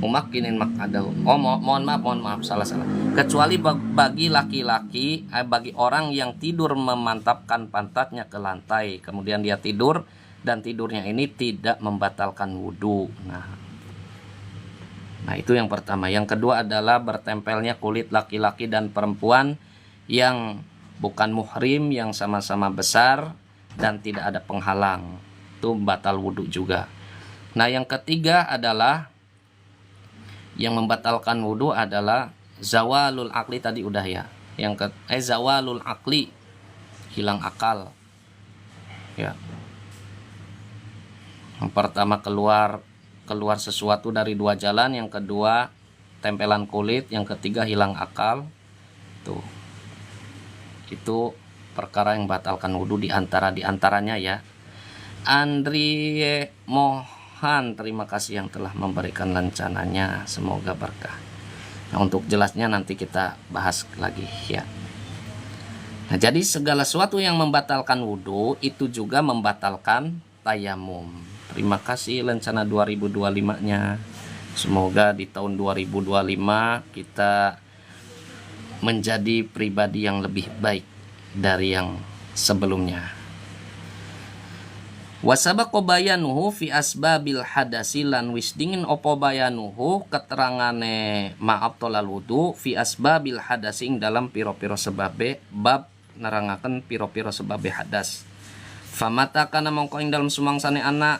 mumakkinin maqadahu. Mohon maaf, salah. Kecuali bagi laki-laki, bagi orang yang tidur memantapkan pantatnya ke lantai, kemudian dia tidur dan tidurnya ini tidak membatalkan wudu. Nah, itu yang pertama. Yang kedua adalah bertempelnya kulit laki-laki dan perempuan yang bukan muhrim, yang sama-sama besar dan tidak ada penghalang. Itu batal wudu juga. Nah, yang ketiga adalah yang membatalkan wudu adalah zawalul akli, tadi udah ya. Zawalul akli, hilang akal. Ya. Yang pertama keluar sesuatu dari 2 jalan, yang kedua tempelan kulit, yang ketiga hilang akal. Itu perkara yang batalkan wudu diantaranya ya. Andri Mohan, terima kasih yang telah memberikan lencananya, semoga berkah. Nah, untuk jelasnya nanti kita bahas lagi ya. Nah, jadi segala sesuatu yang membatalkan wudu itu juga membatalkan tayamum. Terima kasih lencana 2025-nya. Semoga di tahun 2025 kita menjadi pribadi yang lebih baik dari yang sebelumnya. Wasabaqo bayanuhu fi asbabil hadasi lan wis dingin opo bayanuhu keterangane maaf tolal wudu fi asbabil hadasi ing dalam piro-piro sebabe bab nerangaken piro-piro sebabe hadas. Famata kana mongko ing dalam sumangsane anak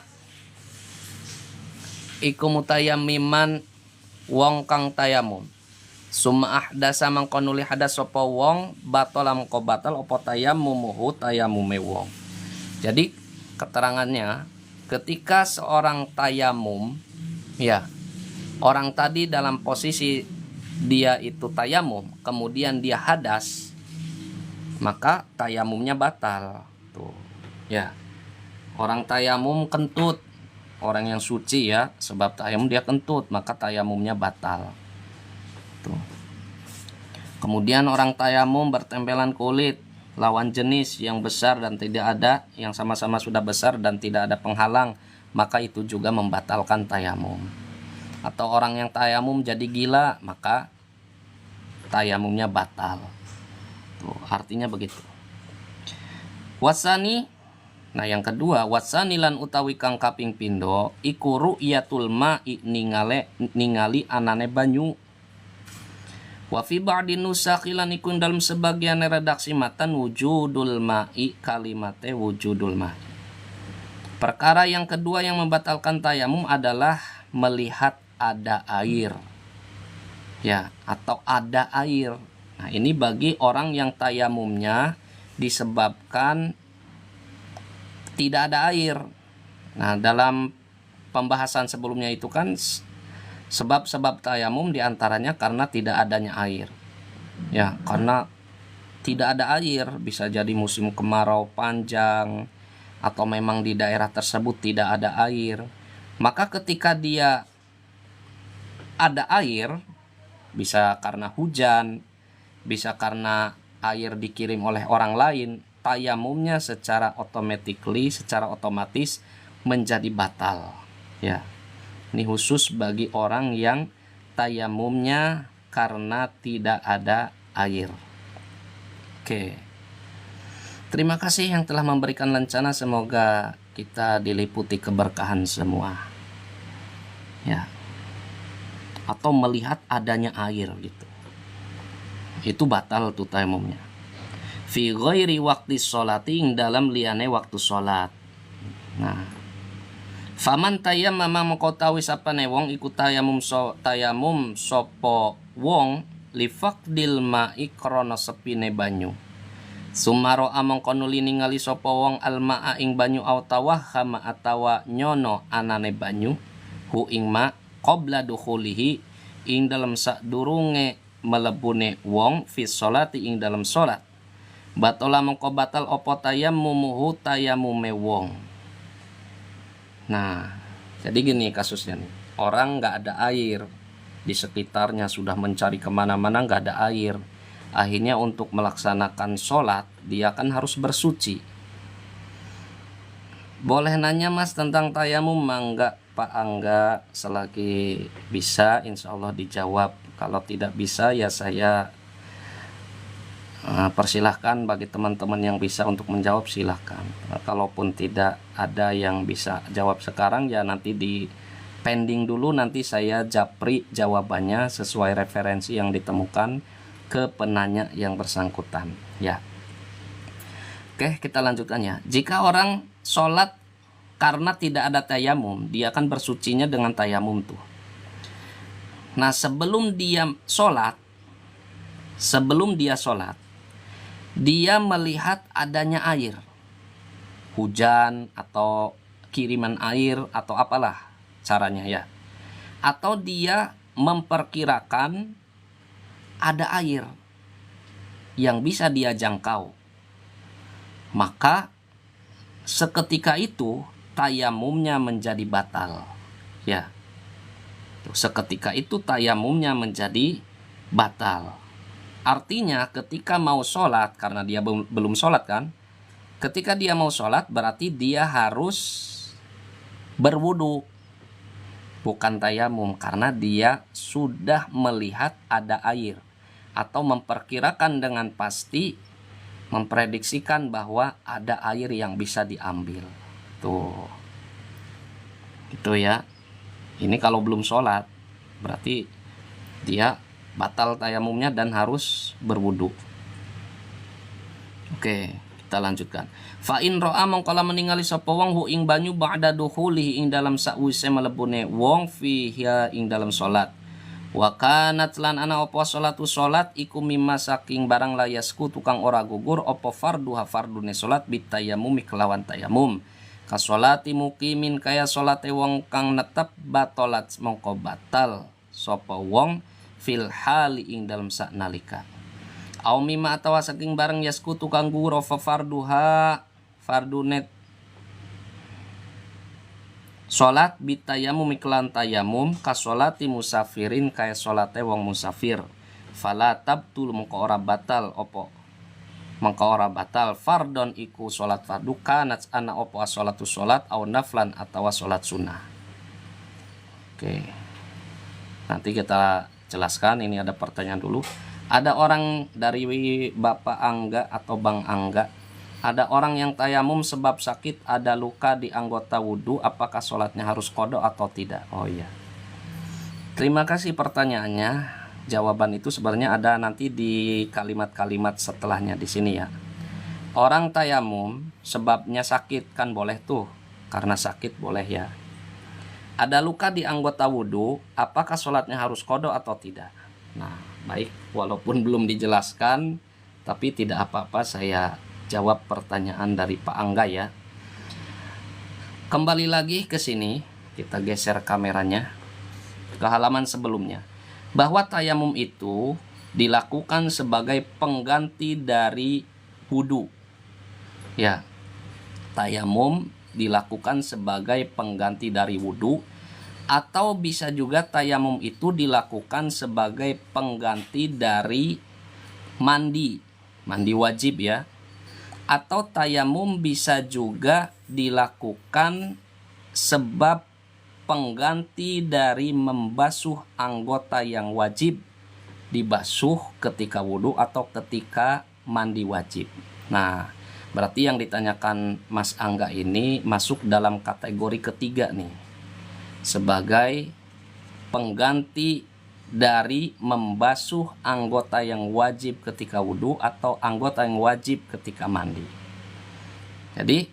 iku mutayammiman wong kang tayamum. Summa ahdasa mangko nuli hadas sapa wong batala mangko batal apa tayammumuhu tayamume wong. Jadi keterangannya ketika seorang tayamum, ya, orang tadi dalam posisi dia itu tayamum, kemudian dia hadas, maka tayamumnya batal. Tuh, ya. Orang tayamum kentut, orang yang suci ya, sebab tayamum dia kentut, maka tayamumnya batal. Tuh. Kemudian orang tayamum bertempelan kulit lawan jenis yang besar dan tidak ada, yang sama-sama sudah besar dan tidak ada penghalang, maka itu juga membatalkan tayamum. Atau orang yang tayamum jadi gila, maka tayamumnya batal. Tuh, artinya begitu. Wasani, nah yang kedua, wasani lan utawi kang kaping pindo iku ru'yatul ma'i ningali anane banyu. Wa fi ba'di nusakhilan ikun dalam sebagian redaksi matan wujudul ma'i kalimate wujudul ma'i. Perkara yang kedua yang membatalkan tayamum adalah melihat ada air. Ya, atau ada air. Nah, ini bagi orang yang tayamumnya disebabkan tidak ada air. Nah, dalam pembahasan sebelumnya itu kan sebab-sebab tayamum diantaranya karena tidak adanya air. Ya, karena tidak ada air, bisa jadi musim kemarau panjang atau memang di daerah tersebut tidak ada air. Maka ketika dia ada air, bisa karena hujan, bisa karena air dikirim oleh orang lain, tayamumnya secara otomatis menjadi batal. Ya. Ini khusus bagi orang yang tayamumnya karena tidak ada air. Oke. Terima kasih yang telah memberikan lencana. Semoga kita diliputi keberkahan semua. Ya. Atau melihat adanya air gitu. Itu batal tuh tayamumnya. Fi ghairi waqti sholati ing dalam liyane waktu sholat. Nah, faman tayammama mengko tawi sapane wong iku tayamum sapa wong li faqdil ma'i krana sepine banyu. Sumaro amangka nuli ningali sapa wong alma'a ing banyu awtawahama atawa nyono anane banyu hu ing ma qabla dukhulihi ing dalam sadurunge melebune wong fi sholati ing dalam salat. Batala mengko batal apa tayammumuhu tayamume wong. Nah, jadi gini kasusnya nih. Orang nggak ada air, di sekitarnya sudah mencari kemana-mana nggak ada air. Akhirnya untuk melaksanakan sholat, dia kan harus bersuci. Boleh nanya mas tentang tayamum? Enggak Pak Angga, selagi bisa insya Allah dijawab. Kalau tidak bisa ya saya persilahkan bagi teman-teman yang bisa untuk menjawab silahkan. Kalaupun tidak ada yang bisa jawab sekarang ya nanti di pending dulu, nanti saya japri jawabannya sesuai referensi yang ditemukan ke penanya yang bersangkutan ya. Oke, kita lanjutkan ya. Jika orang sholat karena tidak ada tayamum, dia akan bersucinya dengan tayamum tuh. Nah, sebelum dia sholat dia melihat adanya air, hujan atau kiriman air atau apalah caranya ya, atau dia memperkirakan ada air yang bisa dia jangkau, maka seketika itu tayamumnya menjadi batal ya. Seketika itu tayamumnya menjadi batal. Artinya ketika mau sholat, karena dia belum sholat kan, ketika dia mau sholat berarti dia harus berwudu, bukan tayamum, karena dia sudah melihat ada air atau memperkirakan dengan pasti, memprediksikan bahwa ada air yang bisa diambil. Tuh. Itu ya. Ini kalau belum sholat, berarti dia batal tayamumnya dan harus berwudu. Oke, kita lanjutkan. Fa in ra'a mongkala meningali sapa wong hu ing banyu ba'da duhulihi ing dalam sakwise melebune wong fiha ing dalam salat. Wa kanat lan ana apa salatu salat iku mimma saking barang layasku tukang ora gugur apa farduha fardune salat bitayamumi kelawan tayamum. Kasolati mukimin kaya salate wong kang netep batolat mongko batal sapa wong fil hali ing dalam sak nalika. Au mimma atawa saking bareng yaskutu kang gugur fa farduha fardunet salat bitayamum iklan tayamum kasolati musafirin kaya salate wong musafir. Fala tabtul mongko ora batal opo mongko ora batal fardon iku salat fardu kanat ana opo as-salatu salat au naflan atawa salat sunnah. Oke. Nanti kita jelaskan, ini ada pertanyaan dulu. Ada orang dari Bapak Angga atau Bang Angga, ada orang yang tayamum sebab sakit, ada luka di anggota wudhu, apakah sholatnya harus qada atau tidak? Oh iya. Terima kasih pertanyaannya. Jawaban itu sebenarnya ada nanti di kalimat-kalimat setelahnya di sini ya. Orang tayamum sebabnya sakit kan boleh tuh, karena sakit boleh ya. Ada luka di anggota wudhu, apakah sholatnya harus qada atau tidak? Nah, baik, walaupun belum dijelaskan, tapi tidak apa-apa saya jawab pertanyaan dari Pak Angga ya. Kembali lagi ke sini, kita geser kameranya ke halaman sebelumnya. Bahwa tayamum itu dilakukan sebagai pengganti dari wudhu. Ya, tayamum dilakukan sebagai pengganti dari wudhu, atau bisa juga tayamum itu dilakukan sebagai pengganti dari mandi wajib ya. Atau tayamum bisa juga dilakukan sebab pengganti dari membasuh anggota yang wajib dibasuh ketika wudhu atau ketika mandi wajib. Nah, berarti yang ditanyakan Mas Angga ini masuk dalam kategori ketiga nih, sebagai pengganti dari membasuh anggota yang wajib ketika wudhu atau anggota yang wajib ketika mandi. Jadi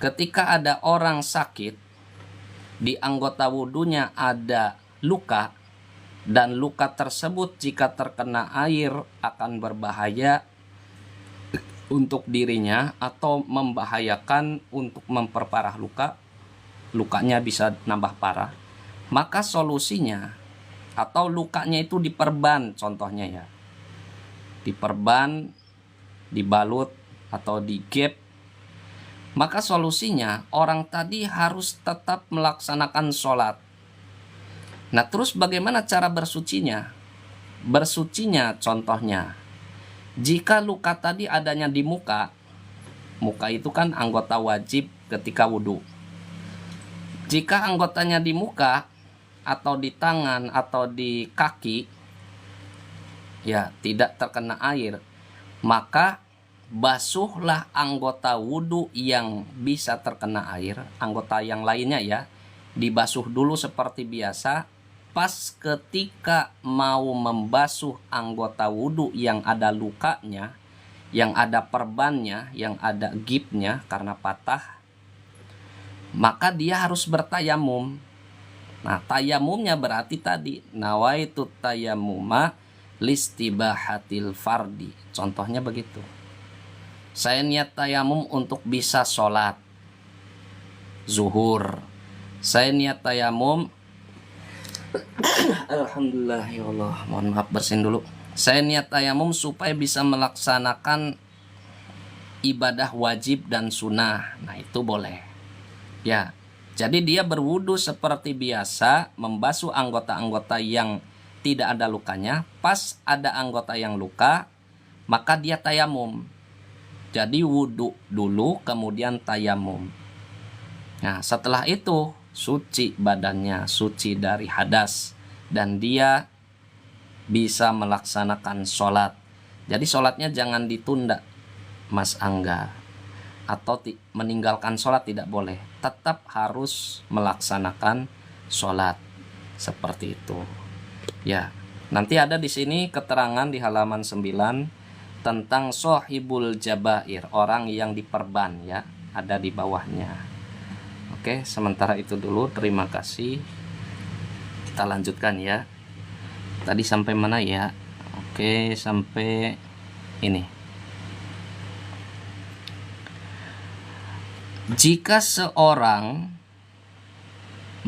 ketika ada orang sakit, di anggota wudhunya ada luka, dan luka tersebut jika terkena air akan berbahaya untuk dirinya atau membahayakan untuk memperparah lukanya bisa nambah parah, maka solusinya atau lukanya itu diperban, contohnya ya, diperban, dibalut atau digep. Maka solusinya orang tadi harus tetap melaksanakan sholat. Nah, terus bagaimana cara bersucinya? Bersucinya contohnya, jika luka tadi adanya di muka itu kan anggota wajib ketika wudhu. Jika anggotanya di muka atau di tangan atau di kaki ya tidak terkena air, maka basuhlah anggota wudhu yang bisa terkena air, anggota yang lainnya ya, dibasuh dulu seperti biasa. Pas ketika mau membasuh anggota wudhu yang ada lukanya, yang ada perbannya, yang ada gipnya karena patah, maka dia harus bertayamum. Nah, tayamumnya berarti tadi nawaitu tayamuma listibahatil fardi. Contohnya begitu. Saya niat tayamum untuk bisa sholat zuhur. Saya niat tayamum Alhamdulillah ya Allah, mohon maaf bersin dulu. Saya niat tayamum supaya bisa melaksanakan ibadah wajib dan sunnah. Nah, itu boleh ya. Jadi dia berwudu seperti biasa, membasuh anggota-anggota yang tidak ada lukanya. Pas ada anggota yang luka, maka dia tayamum. Jadi wudu dulu kemudian tayamum. Nah, setelah itu suci badannya, suci dari hadas, dan dia bisa melaksanakan sholat. Jadi sholatnya jangan ditunda, Mas Angga. atau meninggalkan sholat tidak boleh, tetap harus melaksanakan sholat seperti itu. Ya, nanti ada di sini keterangan di halaman 9 tentang sohibul jabair, orang yang diperban ya, ada di bawahnya. Oke, sementara itu dulu. Terima kasih. Kita lanjutkan ya. Tadi sampai mana ya? Oke, sampai ini. Jika seorang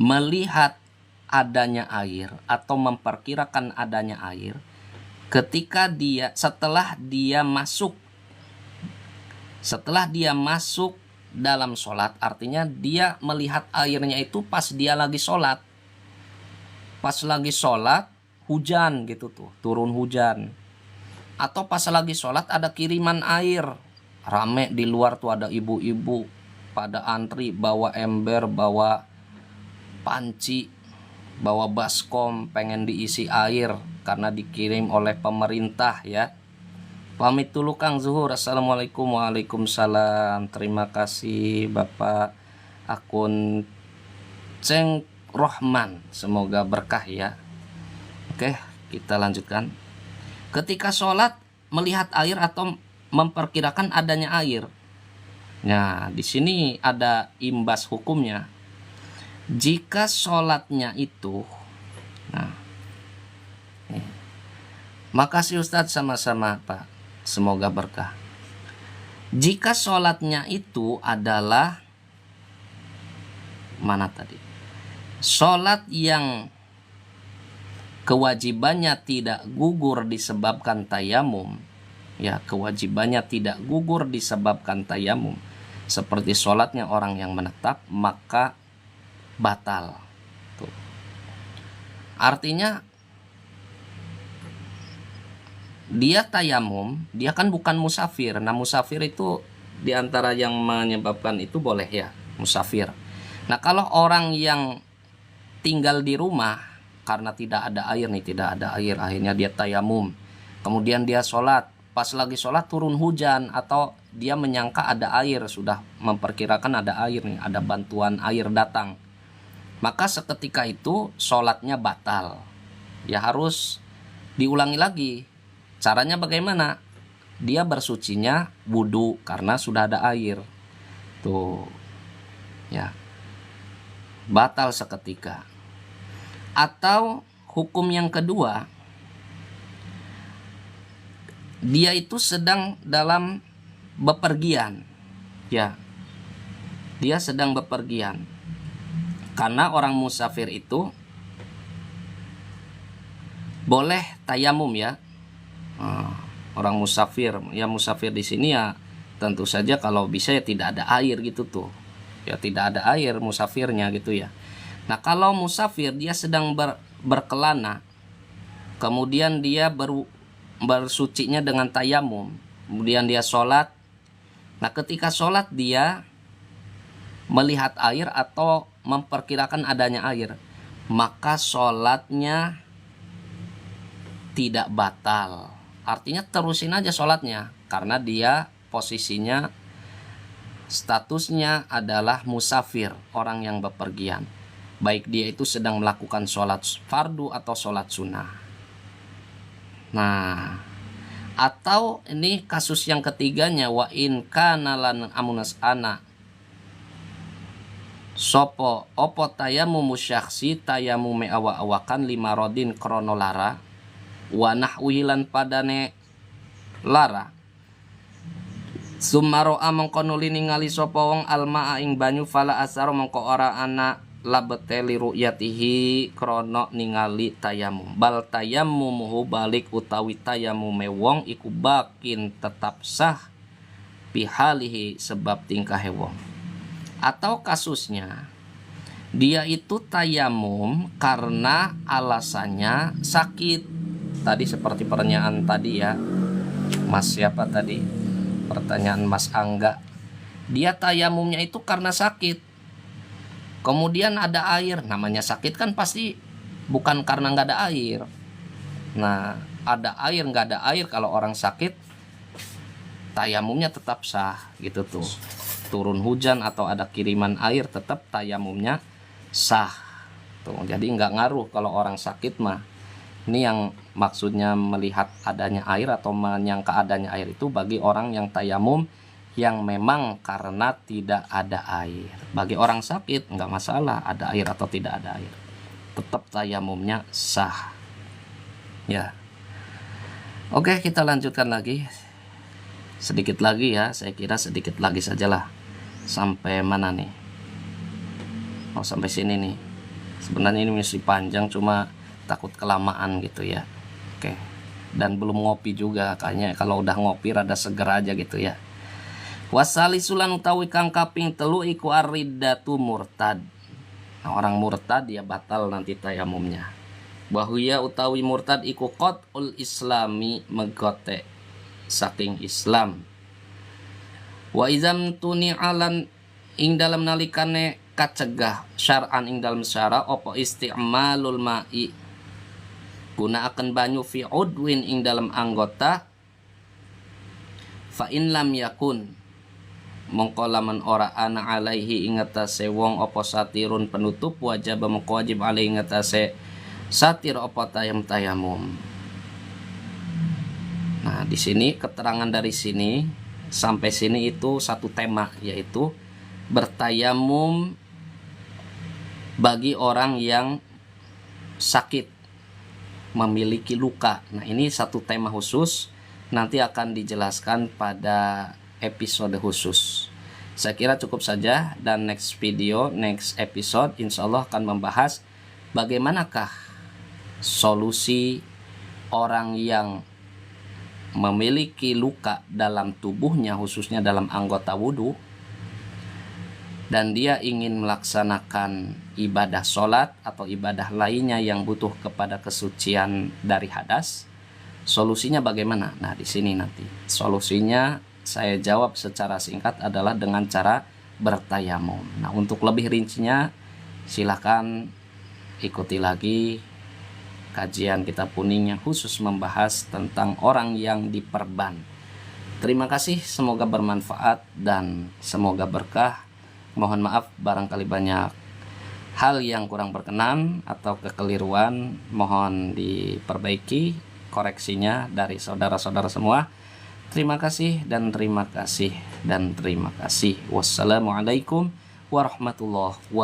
melihat adanya air atau memperkirakan adanya air ketika setelah dia masuk dalam sholat, artinya dia melihat airnya itu pas dia lagi sholat. Pas lagi sholat hujan gitu tuh, turun hujan. Atau pas lagi sholat ada kiriman air, rame di luar tuh, ada ibu-ibu pada antri bawa ember, bawa panci, bawa baskom, pengen diisi air karena dikirim oleh pemerintah ya. Pamit dulu Kang Zuhur. Assalamualaikum. Waalaikumsalam. Terima kasih Bapak akun Ceng Rohman, semoga berkah ya. Oke, kita lanjutkan. Ketika sholat melihat air atau memperkirakan adanya air. Nah, di sini ada imbas hukumnya. Jika sholatnya itu, makasih Ustadz, sama-sama Pak, semoga berkah. Jika sholatnya itu adalah mana tadi? Sholat yang kewajibannya tidak gugur disebabkan tayamum, ya, kewajibannya tidak gugur disebabkan tayamum, seperti sholatnya orang yang menetap, maka batal. Tuh. Artinya dia tayamum, dia kan bukan musafir. Nah, musafir itu diantara yang menyebabkan itu boleh ya, musafir. Nah, kalau orang yang tinggal di rumah karena tidak ada air nih, tidak ada air, akhirnya dia tayamum. Kemudian dia sholat, pas lagi sholat turun hujan atau dia menyangka ada air, sudah memperkirakan ada air nih, ada bantuan air datang. Maka seketika itu sholatnya batal. Ya harus diulangi lagi. Caranya bagaimana? Dia bersucinya wudhu karena sudah ada air. Tuh. Ya. Batal seketika. Atau hukum yang kedua, dia itu sedang dalam bepergian. Ya. Dia sedang bepergian. Karena orang musafir itu boleh tayamum ya. Orang musafir, ya musafir di sini ya tentu saja kalau bisa ya tidak ada air gitu tuh. Ya tidak ada air musafirnya gitu ya. Nah, kalau musafir dia sedang berkelana, kemudian dia bersucinya dengan tayamum, kemudian dia sholat. Nah, ketika sholat dia melihat air atau memperkirakan adanya air, maka sholatnya tidak batal. Artinya terusin aja sholatnya, karena dia posisinya, statusnya adalah musafir, orang yang bepergian. Baik dia itu sedang melakukan sholat fardu atau sholat sunnah. Nah, atau ini kasus yang ketiganya, wa in kana lan amunas ana sopo opo tayamu musyaksi tayamu awa-awakan lima rodin kronolara wanah uhilan padane lara sumaro amangko nuli ningali sapa wong alma ing banyu fala asaro mangko ora ana labeteli ru'yatihi krono ningali tayamum bal tayamumuhu balik utawi tayamume wong iku bakin tetap sah bihalihi sebab tingkahe wong. Atau kasusnya dia itu tayamum karena alasannya sakit. Tadi seperti pertanyaan tadi ya, Mas siapa tadi? Pertanyaan Mas Angga. Dia tayamumnya itu karena sakit. Kemudian ada air, namanya sakit kan pasti bukan karena nggak ada air. Nah, ada air nggak ada air, kalau orang sakit tayamumnya tetap sah gitu tuh. turun hujan atau ada kiriman air, tetap tayamumnya sah. Tuh, jadi nggak ngaruh kalau orang sakit mah. Ini yang maksudnya melihat adanya air atau menyangka adanya air itu bagi orang yang tayamum yang memang karena tidak ada air. Bagi orang sakit nggak masalah ada air atau tidak ada air, tetap tayamumnya sah. Ya. Oke, kita lanjutkan lagi. Sedikit lagi ya, saya kira sedikit lagi sajalah. Sampai mana nih? Oh, sampai sini nih. Sebenarnya ini masih panjang, cuma takut kelamaan gitu ya. Oke. Dan belum ngopi juga, kayaknya kalau udah ngopi rada seger aja gitu ya. Wasali sulan utawi kang kaping telu iku aridatu murtad. Nah, orang murtad ya batal nanti tayamumnya. Wahuya utawi murtad iku qat'ul islami, megote saking Islam. Wa izam tuni alan ing dalam nalikane kacegah syar'an ing dalam syara opo isti'malul ma'i, gunaaken banyu fi udwin ing dalam anggota, fa in lam yakun mongko lamun ora ana alaihi ing atase wong opo satirun penutup, wajib mongko wajib alaihi ing atase satir opo tayamum. Nah, di sini keterangan dari sini sampai sini itu satu tema, yaitu bertayamum bagi orang yang sakit, memiliki luka. Nah, ini satu tema khusus, nanti akan dijelaskan pada episode khusus. Saya kira cukup saja, dan next video, next episode insya Allah akan membahas bagaimanakah solusi orang yang memiliki luka dalam tubuhnya, khususnya dalam anggota wudhu, dan dia ingin melaksanakan ibadah sholat atau ibadah lainnya yang butuh kepada kesucian dari hadas. Solusinya bagaimana? Nah, di sini nanti solusinya saya jawab secara singkat adalah dengan cara bertayamum. Nah, untuk lebih rincinya silakan ikuti lagi kajian kitab kuning yang khusus membahas tentang orang yang diperban. Terima kasih, semoga bermanfaat dan semoga berkah. Mohon maaf barangkali banyak hal yang kurang berkenan atau kekeliruan, mohon diperbaiki koreksinya dari saudara-saudara semua. Terima kasih dan terima kasih dan terima kasih. Wassalamualaikum warahmatullahi wabarakatuh.